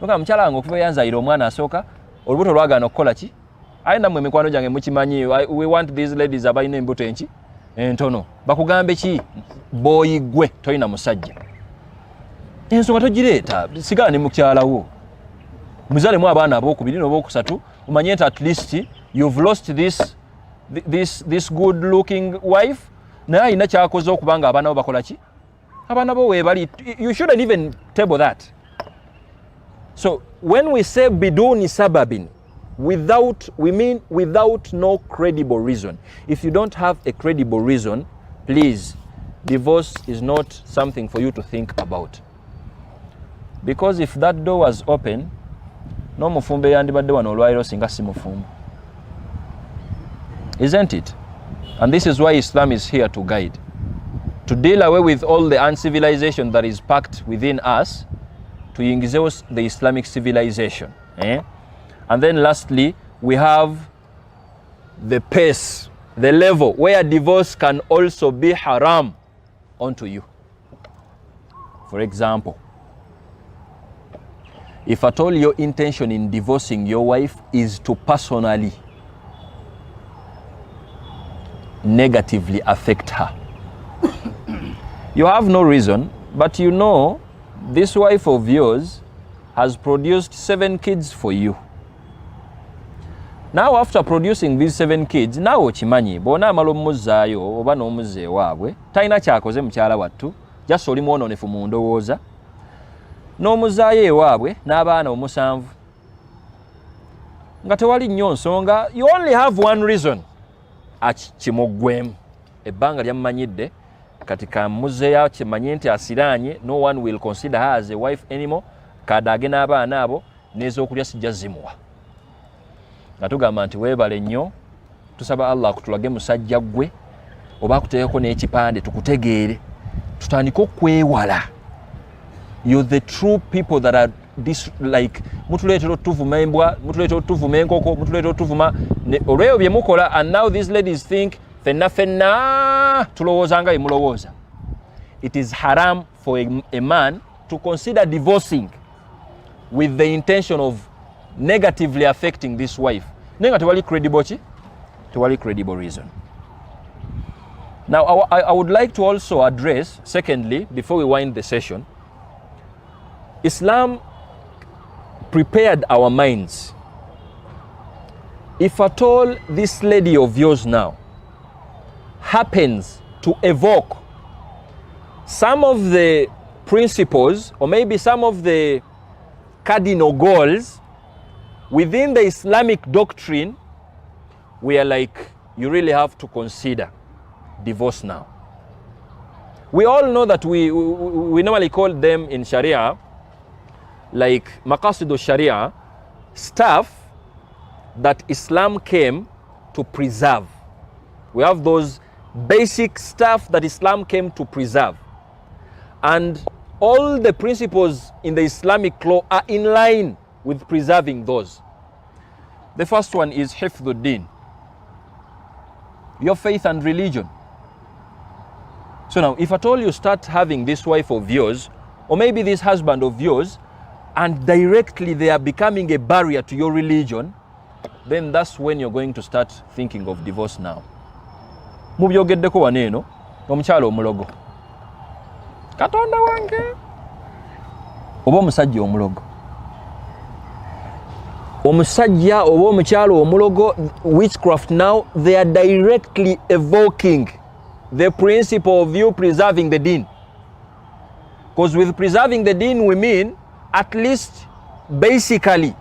noka mukyala wange okuva yanzaayira omwana asooka olubuto lwagaana okukola ki aye nammwe mikwano gyange mukimanyi we want these ladies abalina embuto enki entono bakugambe ki booyi gwe tolina musajja ensonga togireeta sigala ne mukyalawo muzalemu abaana ab'okubiri n'obwokusatu umanye nti at least you've lost this good looking wife naye alina kyakoze okubanga abaana bo bakola ki abaana bo weebali. You shouldn't even table that. So when we say biduni sababin, we mean without no credible reason. If you don't have a credible reason, please, divorce is not something for you to think about. Because if that door was open, no mufumbe yandibadde wano olwaliro singa si mufumbo. Isn't it? And this is why Islam is here to guide, to deal away with all the uncivilization that is packed within us, to ingize the Islamic civilization. And then lastly, we have the pace the level where divorce can also be haram onto you. For example, if at all your intention in divorcing your wife is to personally negatively affect her, you have no reason, but you know this wife of yours has produced 7 kids for you. Now after producing these 7 kids, now okimanyi bona amalo muzaayo oba n'omuzze waabwe talina kyakoze mukyala wattu, just oli mwononefu mu ndowooza, n'omuzaayo ewaabwe n'abaana 7 nga tewali nnyo nsonga. You only have one reason, akimuggwemu ebbanga lyamumanyidde kati kamuzzeeyo kimanye nti asiraanye, no one will consider her as a wife anymore, kadaage n'abaana abo n'ez'okulya sijja zimuwa. Nga tugamba nti weebale nnyo, tusaba Allah akutulage musajja gwe oba akuteekeko n'ekipande tukutegeere tutandike okwewala. You're the true people that are like mutuleetera otuvuma embwa, mutuleetera otuvuma enkoko, mutuleetera otuvuma olweyo bye mukola, and now these ladies think fenna tulowooza nga emulowooza. It is haram for a man to consider divorcing with the intention of negatively affecting this wife. Nenga tewali credible chi? Tewali credible reason. Now I would like to also address, secondly, before we wind the session, Islam prepared our minds. If at all this lady of yours now happens to evoke some of the principles or maybe some of the cardinal goals within the Islamic doctrine, we are like, you really have to consider divorce now. We all know that we normally call them in Sharia like maqasidu Sharia, stuff that Islam came to preserve. We have those basic stuff that Islam came to preserve. And all the principles in the Islamic law are in line with preserving those. The first one is hifdhuddin, your faith and religion. So now, if at all you start having this wife of yours, or maybe this husband of yours, and directly they are becoming a barrier to your religion, then that's when you're going to start thinking of divorce now. Mubyogeddeko waneeno omukyala omulogo, katonda wange, oba omusajja omulogo. Omusajja oba omukyala omulogo, witchcraft now, they are directly evoking the principle of you preserving the deen. Because with preserving the deen we mean, at least basically,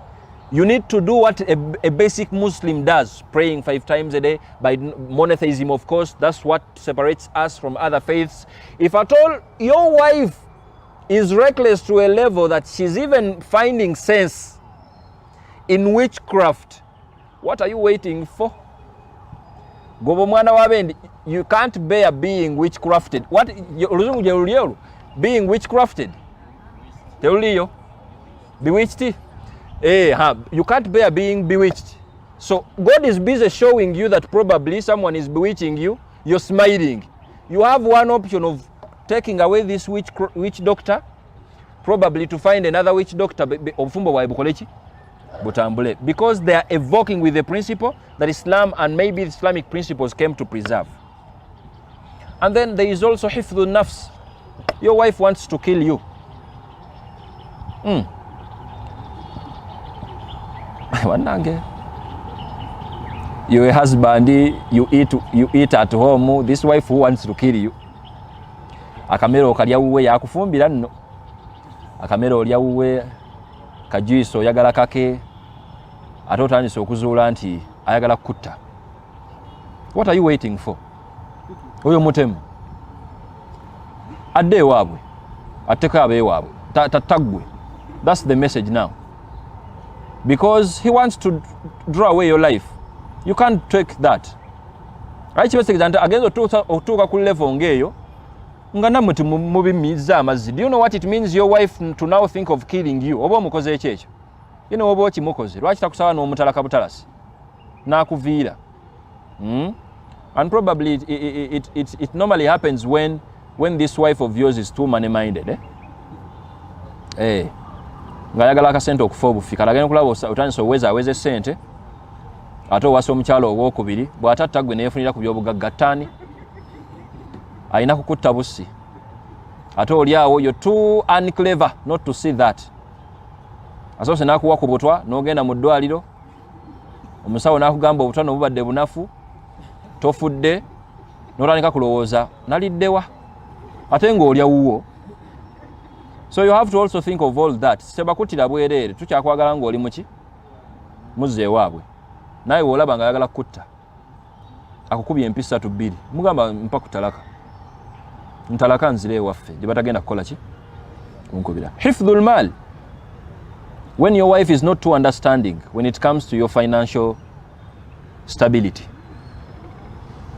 you need to do what a basic Muslim does, praying 5 times a day, by monotheism of course, that's what separates us from other faiths. If at all your wife is reckless to a level that she's even finding sense in witchcraft, what are you waiting for? Gobo mwana wabendi, you can't bear being witchcrafted. What oluzungu je uliyo? Being witchcrafted. Teuliyo. Bewitched? You can't bear being bewitched. So God is busy showing you that probably someone is bewitching you. You're smiling. You have one option of taking away this witch doctor, probably to find another witch doctor, because they are evoking with the principle that Islam and maybe Islamic principles came to preserve. And then there is also hifdhun nafs. Your wife wants to kill you. You're a husband, you eat at home, this wife who wants to kill you. Akamero okalya wuwe yakufumbira nno. Akamero olya wuwe kajuiso oyagala kake, ate otandise okuzuula nti ayagala kutta. What are you waiting for? Oyo mutemu adde ewaabwe atteko abeewaabwe taggwe. That's the message now, because he wants to draw away your life. You can't take that. Right message that against otuuka ku level ngeyo nga namwe mubimiza amazzi. Do you know what it means your wife to now think of killing you? Oba omukoze ekyeekyo. You know oba okimukoze. Lwaki takusaba n'omutalaka butalasi? N'akuviira. And probably it normally happens when this wife of yours is too money minded. Ngayagala akasente okufa obufi kalagenda kulaba otandise oweza aweze sente ate owasa omukyalo owokubiri bw'atatta gwe neefunira ku byobugaggattaani alina kukutta bussi ate oli awo you're too unclever not to see that. Asoose n'akuwa ku butwa n'ogenda mu ddwaliro omusawo n'akugamba obutwa n'obubadde bunafu tofudde n'otandika kulowooza naliddewa ate ng'olya wuwo. So you have to also think of all that. Sebakutira bwereere tukyakwagala ng'oli muki muzze ewaabwe naye woolaba nga ayagala kutta akukubye empisa 2 mugamba mpa kutalaka ntalaka nzire ewaffe gye batagenda kukola ki kunkubira. Hifdhul mal, when your wife is not too understanding when it comes to your financial stability.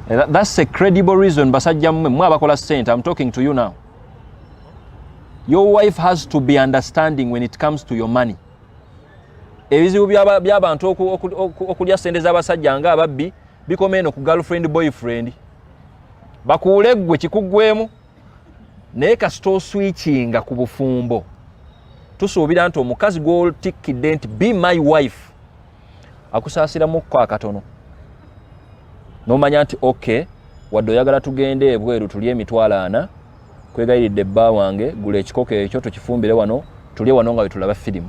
That's a credible reason basajja mmwe abakola sente. I'm talking to you now. Your wife has to be understanding when it comes to your money. Ebizibu by'abantu okulya sente z'abasajja nga ababbi bikoma eno ku girlfriend boyfriend bakuule gwe kikuggwemu naye kasita oswitchinga ku bufumbo tusuubira nti omukazi gw'otikkidde nti be my wife akusaasiramukko akatono n'omanya nti okay wadde oyagala tugende ebweru tulye emitwalo 4 kwegayiridde bba wange gula ekikoko ekyo tukifumbire wano tulye wano nga wetulaba firimu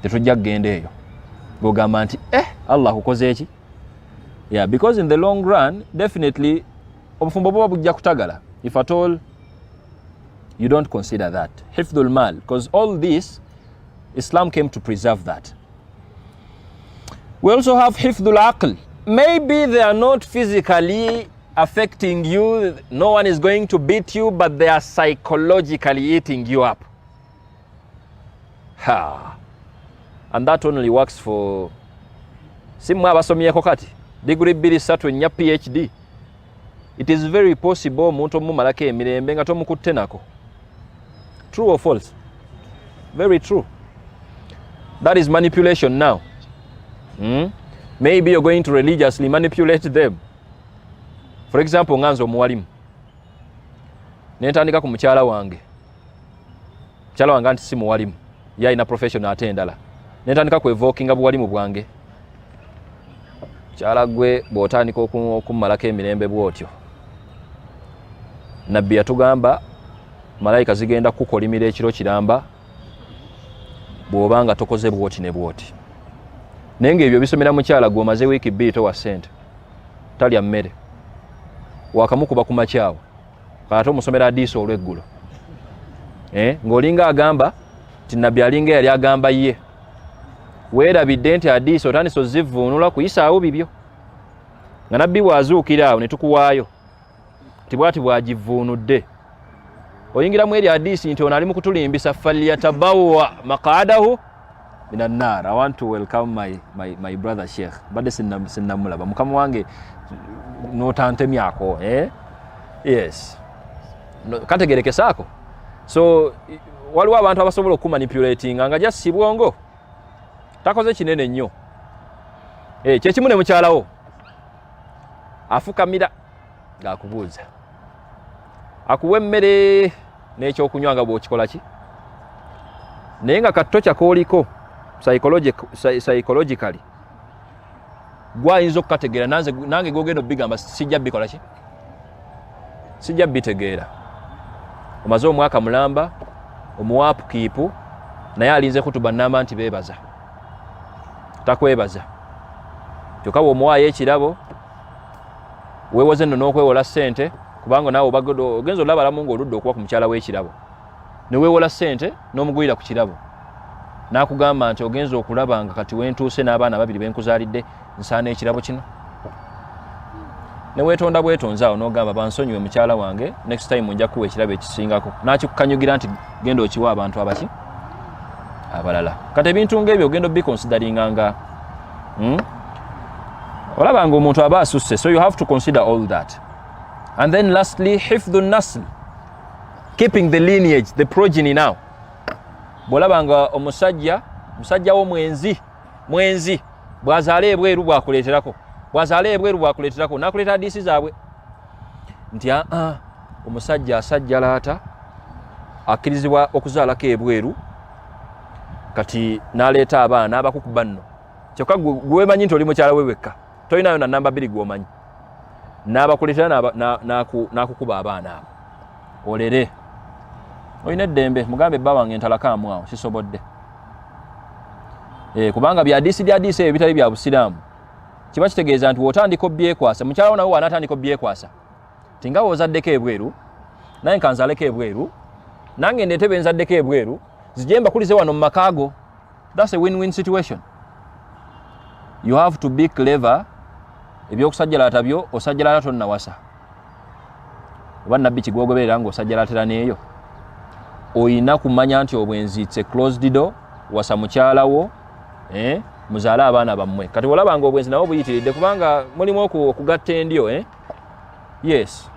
tetujja kugenda eyo gogamba nti Allah kukoze eki. Yeah, because in the long run definitely obufumbo bwo bujja kutagala if at all you don't consider that. Hifdhul mal, because all this Islam came to preserve that. We also have hifdhul aql. Maybe they are not physically affecting you, no one is going to beat you, but they are psychologically eating you up. And that only works for simu abasomyeko kati degree 2 nya PhD. It is very possible omuntu omumalako emirembe nga tomukutte nako. True or false? Very true. That is manipulation now. Maybe you're going to religiously manipulate them. For example, nganzo omuwalimu nentandika ku mukyala wange anti si muwalimu ye alina profession ate endala nentandika kwevokinga buwalimu bwange. Mukyala gwe bw'otandika okummalako emirembe bw'otyo nabbi yatugamba malayika zigenda kukolimira ekiro kiramba bw'obanga tokoze bw'oti ne bw'oti. Naye ng'ebyo bisomera mukyala gwe omaze wiiki 2 towa ssente talya mmere wakamukuba ku makyawo ate omusomera hadiisi olw'eggulo ng'olinga agamba nti nabbi alinga yali agamba ye weerabidde nti hadiisi otandise ozivvuunula kuyisaawo bibyo nga nabbi bw'azuukira awo ne tukuwaayo ti bw'ati bw'agivvuunudde oyingiramu eri hadiisi nti ono ali mu kutulimbisa falyatabawwa maq'adahu min an-nar. I want to welcome my brother Sheikh badde sinnamulaba mukama wange notantemyako yes kategerekesaako. So waliwo abantu abasobola okumanipulatinga nga just sibwongo takoze kinene nnyo kyekimu ne mukyalawo afukamira ng'akubuuza akuwa emmere n'ekyokunywa nga bw'okikola ki naye nga kattocha kooliko psychologically gwayinza okukategeera nange gogenda obigamba sijja bikola ki sijja bitegeera omaze omwaka mulamba omuwa upkeep naye alinze kutubannamba nti beebaza takwebaza kyokka bw'omuwaayo ekirabo weewoze nno n'okwewola ssente kubanga naawe ogenza olabalamu ng'oludde okuba ku mukyala w'ekirabo ne weewola ssente n'omugwira ku kirabo n'akugamba nti ogenza okulaba nga kati wentuuse n'abaana 2 benkuzaalidde nsaana ekirabo kino ne weetonda bwetonze awo n'ogamba bansonyiwe mukyala wange next time nja kuwa ekirabo ekisingako n'akikukanyugira nti genda okiwa abantu abaki abalala. Kati ebintu ng'ebyo ogenda obiconsideringa nga olaba nga omuntu aba asusse. So you have to consider all that. And then lastly, hifdhu nasl, keeping the lineage, the progeny now. Bwolaba nga omusajja wo mwenzi bwazaala ebweru bwakuleeterako bwazaala ebweru bwakuleeterako nakuleeta hadiisi zaabwe nti omusajja asajjalaata akkirizibwa okuzaalako ebweru kati n'aleeta abaana abakukuba nno kyokka gwemanyi nti oli mukyala we wekka tolinayo na namba 2 gwomanyi n'abakuleetera n'akukuba abaana abo olere olina eddembe mugambe bba wange ntalakaamu awo sisobodde kubanga byadiisi ebyo bitali bya busiraamu kiba kitegeeza nti wotandika obyekwasa mukyala wo nawe wanaatandika obyekwasa tinga wozaddeko ebweru naye nkanzaleko ebweru nange ndeete benzaddeko ebweru zijje mbakulize wano mu makaago. That's a win-win situation. You have to be clever. Ebyokusajjalaata byo osajjalaata tonnawasa oba nabbi kigwogoberera ng'osajjalaatera neeyo oyina kumanya nti obwenzi it's a closed door wasa mukyala wo muzaala abaana bammwe kati olabanga obwenzi nawo buyitiridde kubanga mulimu okugatta endyo yes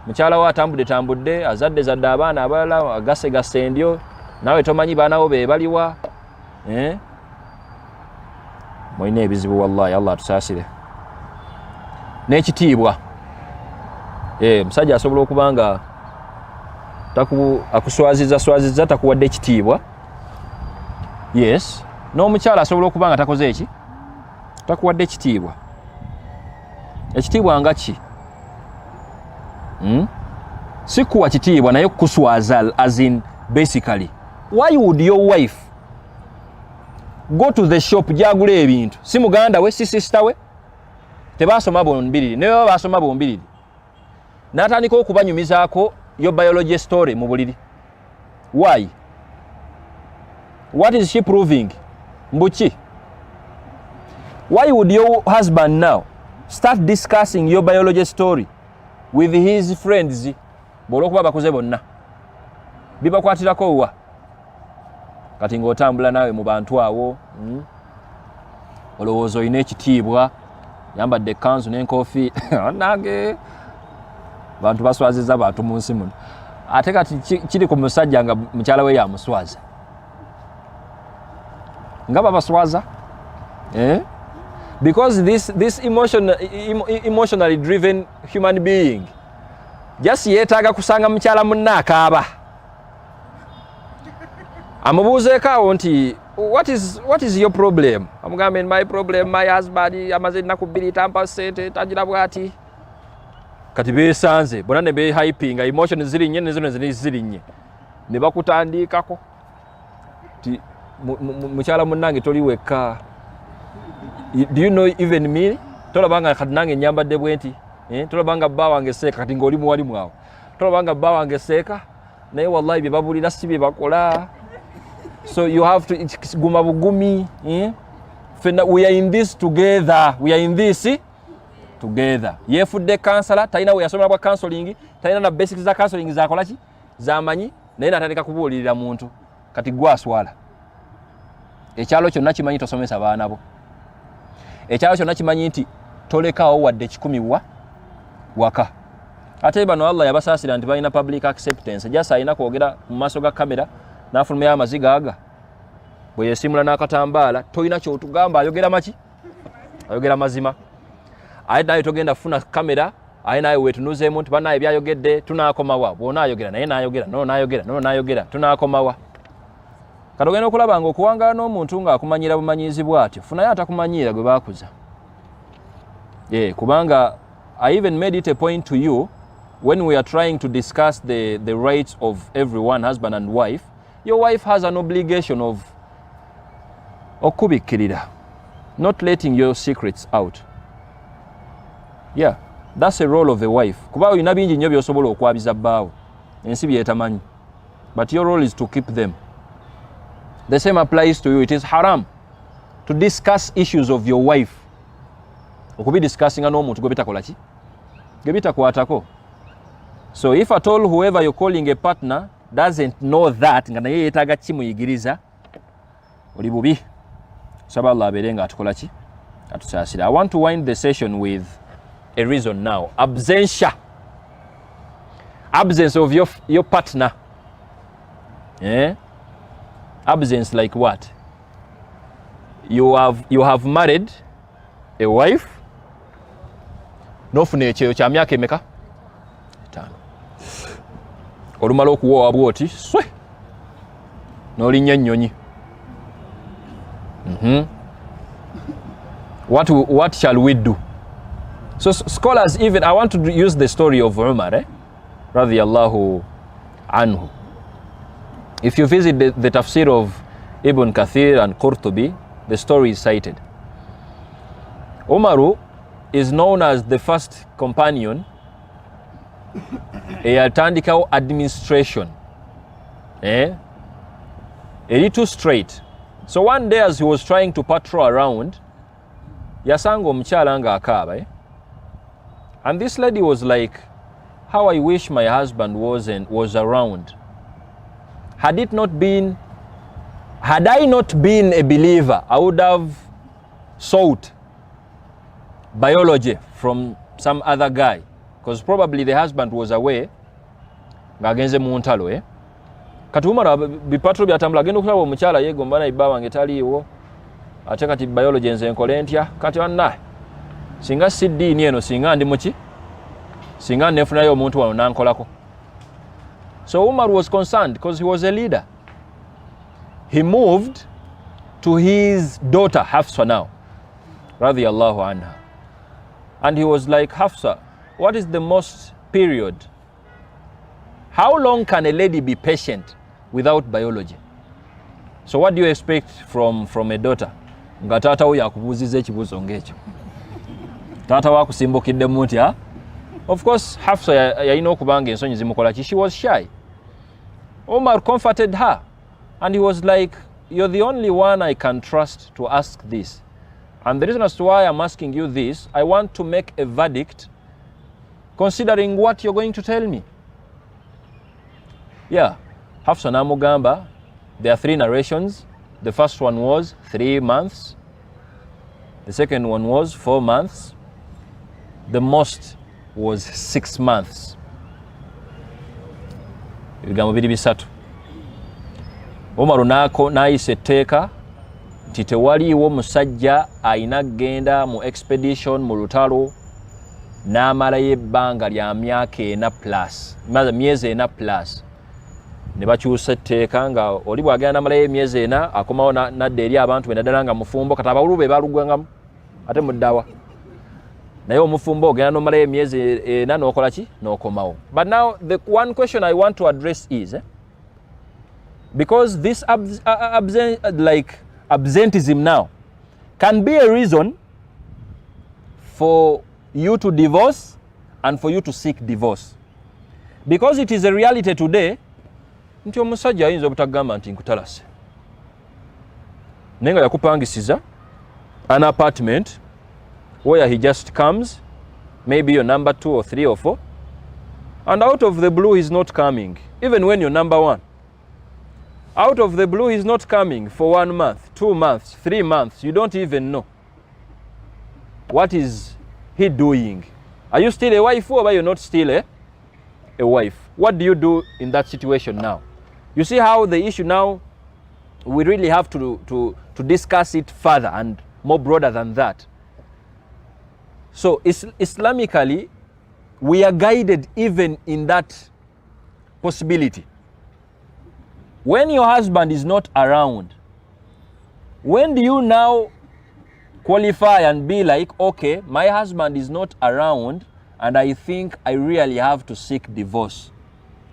mukyala wo atambudde azadde abaana abalala agasse endyo nawe tomanyi baana bo be baliwa mulina ebizibu wallahi Allah atusaasire n'ekitiibwa musajja asobola okubanga akuswazizza takuwadde ekitiibwa yes n'omukyala asobola okubanga takoze eki takuwadde ekitiibwa ekitiibwa nga ki si kuwa kitiibwa naye kuswaza as in basically why would your wife go to the shop gyagula ebintu si muganda we si sister we tebasoma bombiriri naye basoma bombiriri n'atandika okubanyumizaako yo biology story mu buliri why what is she proving mbuki why would your husband now start discussing your biology story with his friends bw'olwokuba bakuze bonna bibakwatirako wa kati ng'otambula naawe mu bantu awo olowooza olina ekitiibwa yambadde ekkanzu n'enkoofi nange bantu baswazizza bantu mu nsi muno ate kati kiri ku musajja nga mukyala we yamuswaza nga babaswaza because this emotionally driven human being just yeetaaga kusanga mukyala munne akaaba amubuuzeeko awo nti what is your problem amugambe my problem my husband amaze ennaku 2 tampa ssente tagira bwati kati beesanze bonna ne behypinga emotion zirinnye nezino zirinnye ne bakutandikako ti mukyala munnange toli wekka do you know even me tolabanga kati nange nyambadde bwenti tolabanga bba wange seeka kati ng'oli muwali mwawo tolabanga bba wange seeka naye wallahi bye babulira si bye bakola so you have to guma bugumi we are in this together yefudde kansala talina we yasomera bwa counseling talina na basics za counseling zakola ki zamanyi naye natandika kubuulirira muntu kati gwaswala ekyalo kyonna kimanyi tosomesa baana bo ekyalo kyonna kimanyi nti tolekaawo wadde 10 waka ate bano Allah yabasaasira nti balina public acceptance jasa alina kwogera mu maaso ga kamera n'afulumya amaziga aga bwe yesimula n'akatambaala tolina kyotugamba ayogera maki ayogera mazima aye naye togenda kufuna kamera aye naye wetunuzeemu nti banaye byayogedde tunaakomawa bw'onaayogera naye naayogera n'onaayogera tunaakomawa kati ogenda okulaba nga okuwangaala n'omuntu ng'akumanyira bumanyiizi bw'atyo funayo atakumanyiira gwe baakuza kubanga I even made it a point to you when we are trying to discuss the rights of everyone, husband and wife. Your wife has an obligation of okubikkirira, not letting your secrets out. Yeah, that's the role of the wife. Kuba olina bingi nnyo by'osobola okwabiza bbaawo ensi byetamanyi, but your role is to keep them. The same applies to you. It is haram to discuss issues of your wife. Okubi discussing n'omuntu gwe bitakola ki gwe bitakwatako. So if at all whoever you're calling a partner doesn't know that nga naye yeetaaga kimuyigiriza oli bubi. Saba Allah abeere nga atukola ki atusaasira. I want to wind the session with a reason now. Absence of your partner. Absence like what? You have married a wife n'ofuna ekyeyo kya myaka emeka 5 olumala okuwoowa bwoti swe n'olinnya ennyonyi. What shall we do? So scholars, even I want to use the story of Umar radiyallahu anhu. If you visit the tafsir of Ibn Kathir and Qurtubi, the story is cited. Umaru is known as the first companion eyatandikawo administration a little straight. So one day as he was trying to patrol around, yasanga omukyala nga akaaba and this lady was like, how I wish my husband was around. Had I not been a believer, I would have sought biology from some other guy, because probably the husband was away ng'agenze mu ntalo kati Umar bipatro byatambula agenda okulaba omukyala yegomba na ibba wange taliiwo ate kati biology nze nkole ntya kati wanna singa siddiini eno singa ndi muki singa nefunayo omuntu wano nankolako. So Umar was concerned because he was a leader. He moved to his daughter Hafsa now radiyallahu anha, and he was like, Hafsa, what is the most period? How long can a lady be patient without biology? So what do you expect from a daughter? Nga taata wo yakubuuziza ekibuuzo ng'ekyo. Taata wo akusimbukidde nti Of course Hafsa yalina okubanga ensonyi zimukola ki. She was shy. Omar comforted her and he was like, you're the only one I can trust to ask this. And the reason as to why I'm asking you this, I want to make a verdict considering what you're going to tell me. Yeah, Hafsa namugamba, there are 3 narrations. The first one was 3 months. The second one was 4 months. The most was 6 months. Ebigambo biri bisatu. Omaru n'ayisa etteeka nti tewaliiwo musajja ayina genda mu expedition mu lutalo n'amalayo ebbanga lya myaka 4 plus, myezi 4 plus. Ne bakyusa etteeka nga oli bw'agenda n'amalayo emyezi 4 akomawo n'adda eri abantu be naddala nga mufumbo kati abawulu be baalugwangamu ate muddawa. Naye omufumbo ogenda n'omalayo emyezi 4 n'okola ki n'okomawo. But now the one question I want to address is because this absenteeism now can be a reason for you to divorce and for you to seek divorce, because it is a reality today nti omusajja ayinza obutagamba nti nkutalase naye nga yakupangisiza an apartment where he just comes, maybe you're number 2 or 3 or 4, and out of the blue he's not coming, even when you're number 1. Out of the blue he's not coming for 1 month, 2 months, 3 months. You don't even know. What is he doing? Are you still a wife or are you not still a wife? What do you do in that situation now? You see how the issue now, we really have to discuss it further and more broader than that. So Islamically, we are guided even in that possibility. When your husband is not around, when do you now qualify and be like, okay, my husband is not around and I think I really have to seek divorce?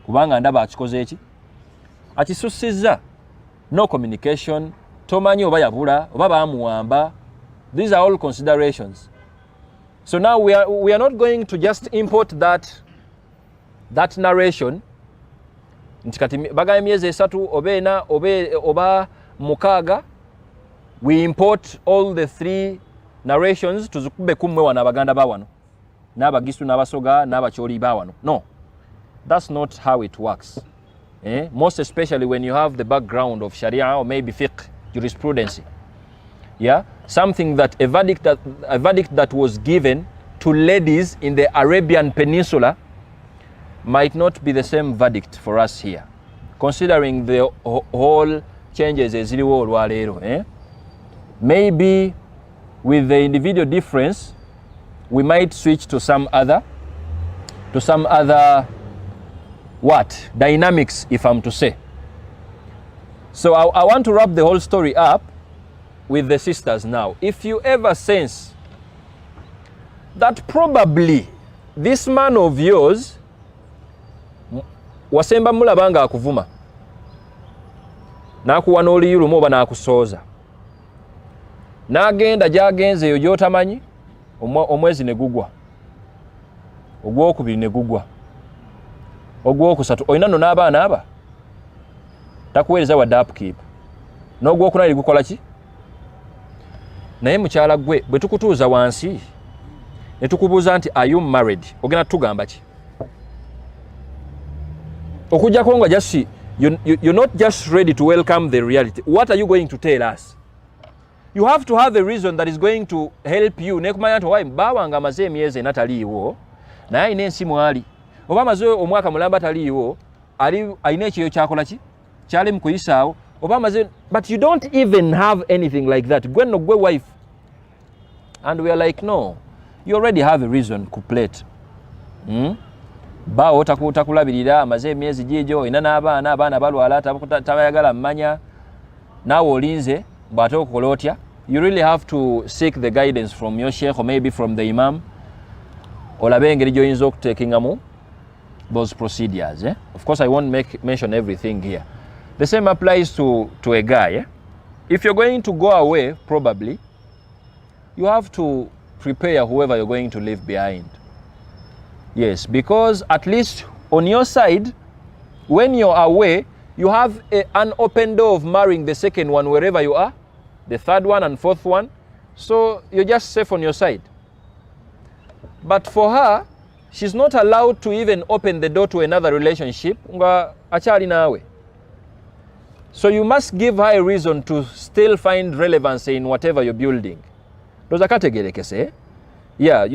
Kubanga ndaba akikoze eki? Akisusiza. No communication, tomanyi oba yabula, oba bamuwamba. These are all considerations. So now we are not going to just import that narration. Nti kati baga emyezi 3 oba 4 oba 6, we import all the 3 narrations tuzikube kumwe wana abaganda ba wano n'abagisu n'abasoga n'abakyoli ba wano. No, that's not how it works. Most especially when you have the background of Sharia or maybe fiqh jurisprudence. Yeah, something that a verdict that was given to ladies in the Arabian Peninsula might not be the same verdict for us here, considering the whole changes eziliwo olwaleero. Maybe with the individual difference, we might switch to some other what dynamics, if I'm to say. So I want to wrap the whole story up with the sisters now. If you ever sense that probably this man of yours wasemba mulabanga akuvuma nakuwa n'oliyulumu oba nakusooza n'agenda gy'agenze eyo gy'otamanyi, omwezi ne gugwa, ogwokubiri ne gugwa, ogwokusatu olina nno n'abaana aba takuweereza wadde upkeep, n'ogwokuna eri gukola ki? Naye mukyala gwe bwe tukutuuza wansi ne tukubuuza nti are you married, ogenda tugamba ki? Okujjako nga just you're not just ready to welcome the reality. What are you going to tell us? You have to have a reason that is going to help you. Nekumanya nti why bawanga amaze emyezi ena taliiwo naye alina ensimu ali, oba amaze omwaka mulamba taliiwo alina ekyeyo kyakola ki kyali mu kuyisaawo, oba amaze, but you don't even have anything like that. Gwe no gwe wife, and we are like no, you already have a reason kuplate. Bawo takulabirira amaze emyezi gijo ina n'abaana balwala tabayagala mmanya naawe olinze bw'ate okukola otya. You really have to seek the guidance from your sheikh or maybe from the imam, olabe engeri gy'oyinza okuteekingamu those procedures. Of course I won't mention everything here. The same applies to a guy. If you're going to go away, probably you have to prepare whoever you're going to leave behind. Yes, because at least on your side, when you're away, you have an open door of marrying the second one wherever you are, the third one and fourth one. So you're just safe on your side. But for her, she's not allowed to even open the door to another relationship. So you must give her a reason to still find relevance in whatever you're building. Those are categories. Yeah,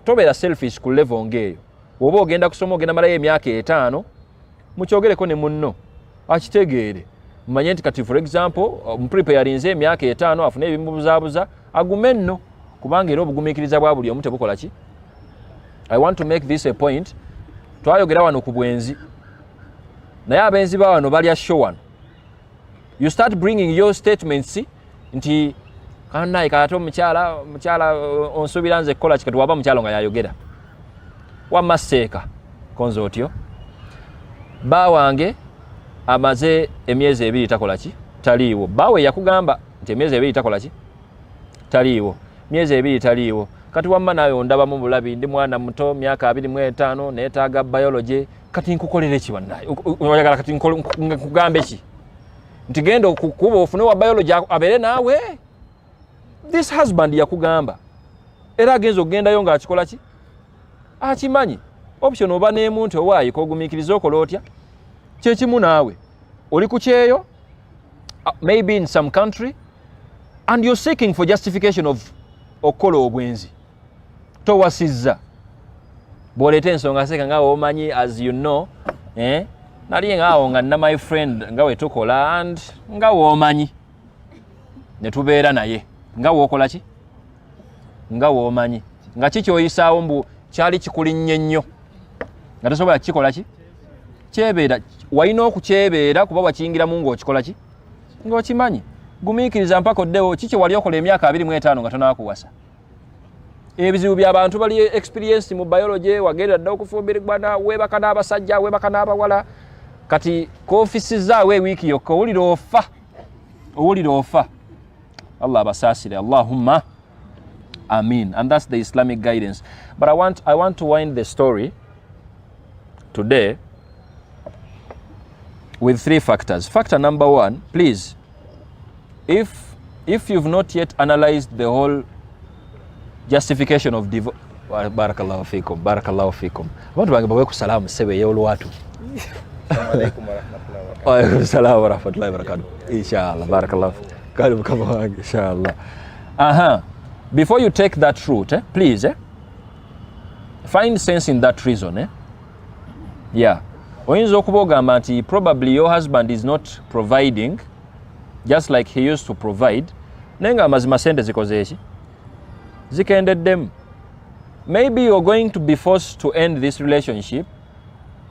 tobera selfish ku level ngeyo. Woba ogenda kusoma ogenda malayo emyaka 5 mukyogereko ne munno akitegeere mmanye nti kati for example mprepare nze emyaka 5 afune ebimubuzaabuza agume nno kubanga era obugumikiriza bwa buli omu tebukola ki. I want to make this a point. Twayogera wano ku bwenzi naye abenzi ba wano bali asho wano. You start bringing your statements nti kanayi kato mukyala onsuubira nze kukola kikati waba mukyalo nga yayogera wamaseeka konzo otyo bawange amaze emyezi 2 takola ki taliiwo. Bawe yakugamba nti emyezi 2 takola ki taliiwo, myezi 2 taliiwo. Kati wamma nawe ondaba mu bulabi ndi mwana muto myaka 25 neetaaga biology, kati nkukolere ki bannaye? Oyagala kati nkugambe ki nti genda okukuba ofune wa biology abere naawe? This husband yakugamba era agenza okugendayo nga akikola ki akimanyi. Option oba n'emuntu owaayi kogumikiriza okola otya kyekimu naawe oli ku kyeyo maybe in some country and you're seeking for justification of okukola obwenzi towasizza bw'oleeta ensonga seeka nga omanyi as you know nali ngaawo nga nna my friend nga we tukola and nga woomanyi ne tubeera naye nga wookola ki nga woomanyi nga kikyoyisaawo mbu kyali kikulinnye nnyo nga tosobola kikola ki kyebeera walina okukyebeera kuba wakiyingiramu ng'okikola ki ng'okimanyi. Gumiikiriza mpaka oddewo kiki wali okola emyaka 25 nga tonaakuwasa. Ebizibu by'abantu bali experience mu biology wagenda dda okufumbirigwana weebaka n'abasajja weebaka n'abawala kati koofisizaawo ewiiki yokka owulira ofa. Allah abasaasire, Allahumma Amin. And that's the Islamic guidance. But I want to wind the story today with 3 factors. Factor number 1, please, if you've not yet analyzed the whole justification of divorce, barakallahu fikum, barakallahu fikum. Abantu bange bawe ku salamu sebe yolwatu. Assalamu alaykum wa rahmatullahi wa barakatuh. Wa alaykum assalam wa rahmatullahi wa barakatuh. Inshallah, barakallahu. Karibu kama wangu inshallah. Before you take that route, please, find sense in that reason. Yeah. Oyinza okuba ogamba nti probably your husband is not providing just like he used to provide. Nenga amazima sente zikoze eki? Zikendeddemu. maybe you're going to be forced to end this relationship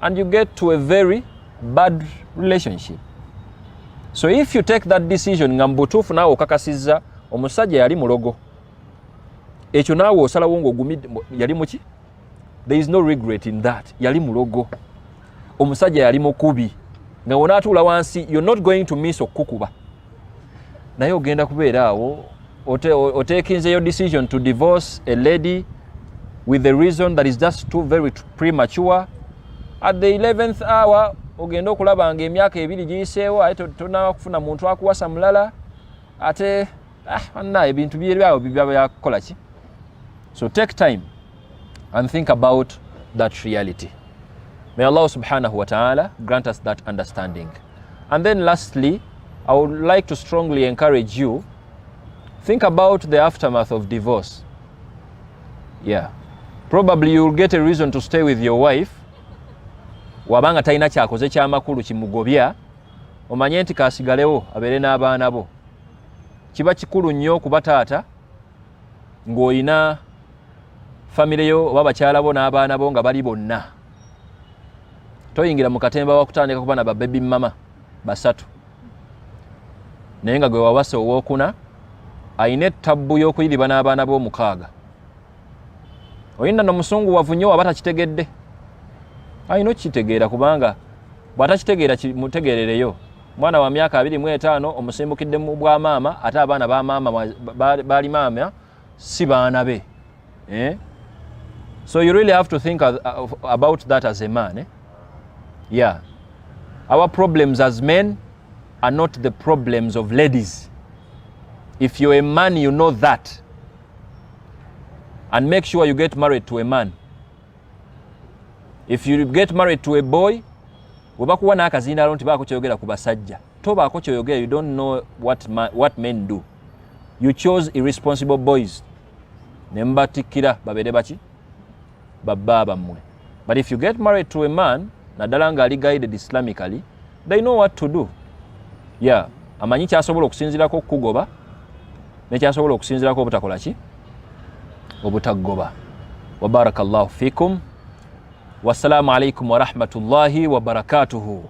and you get to a very bad relationship. So if you take that decision nga mbutuufu naawe okakasizza omusajja yali mulogo, ekyo naawe osalawo ng'ogumidde yali muki, there is no regret in that. Yali mulogo, omusajja yali mukubi, nga wonaatuula wansi you're not going to miss okukuba, naye ogenda kubeera awo otekinze your decision to divorce a lady with a reason that is just too very premature. At the 11th hour ogenda okulaba nga emyaka 2 giyiseewo ate tonna kufuna muntu akuwasa mulala ate anna ebintu byebyawo byakola ki. So take time and think about that reality. May Allah subhanahu wa ta'ala grant us that understanding. And then lastly, I would like to strongly encourage you, think about the aftermath of divorce. Yeah. Probably you'll get a reason to stay with your wife. Wabanga talina kyakoze kyamakulu kimugobya, omanye nti kasigalewo abeere n'abaana bo. Kiba kikulu nnyo kuba taata ng'olina famire yo oba bakyala bo n'abaana bo nga bali bonna. Toyingira mu katemba wakutandika kuba na babebi mama basatu. Naye nga gwe wawasa owookuna ayina ettabbu y'okuyiriba n'abaana bo 6. Oyina n'omusungu wavu nnyo waba takitegedde. Ayina okitegeera kubanga bw'atakitegeera kimutegeerereyo. Mwana wa myaka 25 omusimbukidde mu bwa maama ate abaana ba maama bali maama si baana be. So you really have to think about that as a man. Yeah. Our problems as men are not the problems of ladies. If you're a man, you know that. And make sure you get married to a man. If you get married to a boy, webakuwa n'akazindaalo nti baako kyoyogera ku basajja. Tobaako kyoyogera, you don't know what men do. You chose irresponsible boys. Ne mbatikkira babeere baki? Babba bammwe. But if you get married to a man, naddala ng'ali guided Islamically, they know what to do. Yeah. Amanyi kyasobola okusinziirako okugoba, ne kyasobola okusinziirako obutakola ki? Obutagoba. Wa barakallahu fikum. Wassalamu alaikum wa rahmatullahi wa barakatuhu.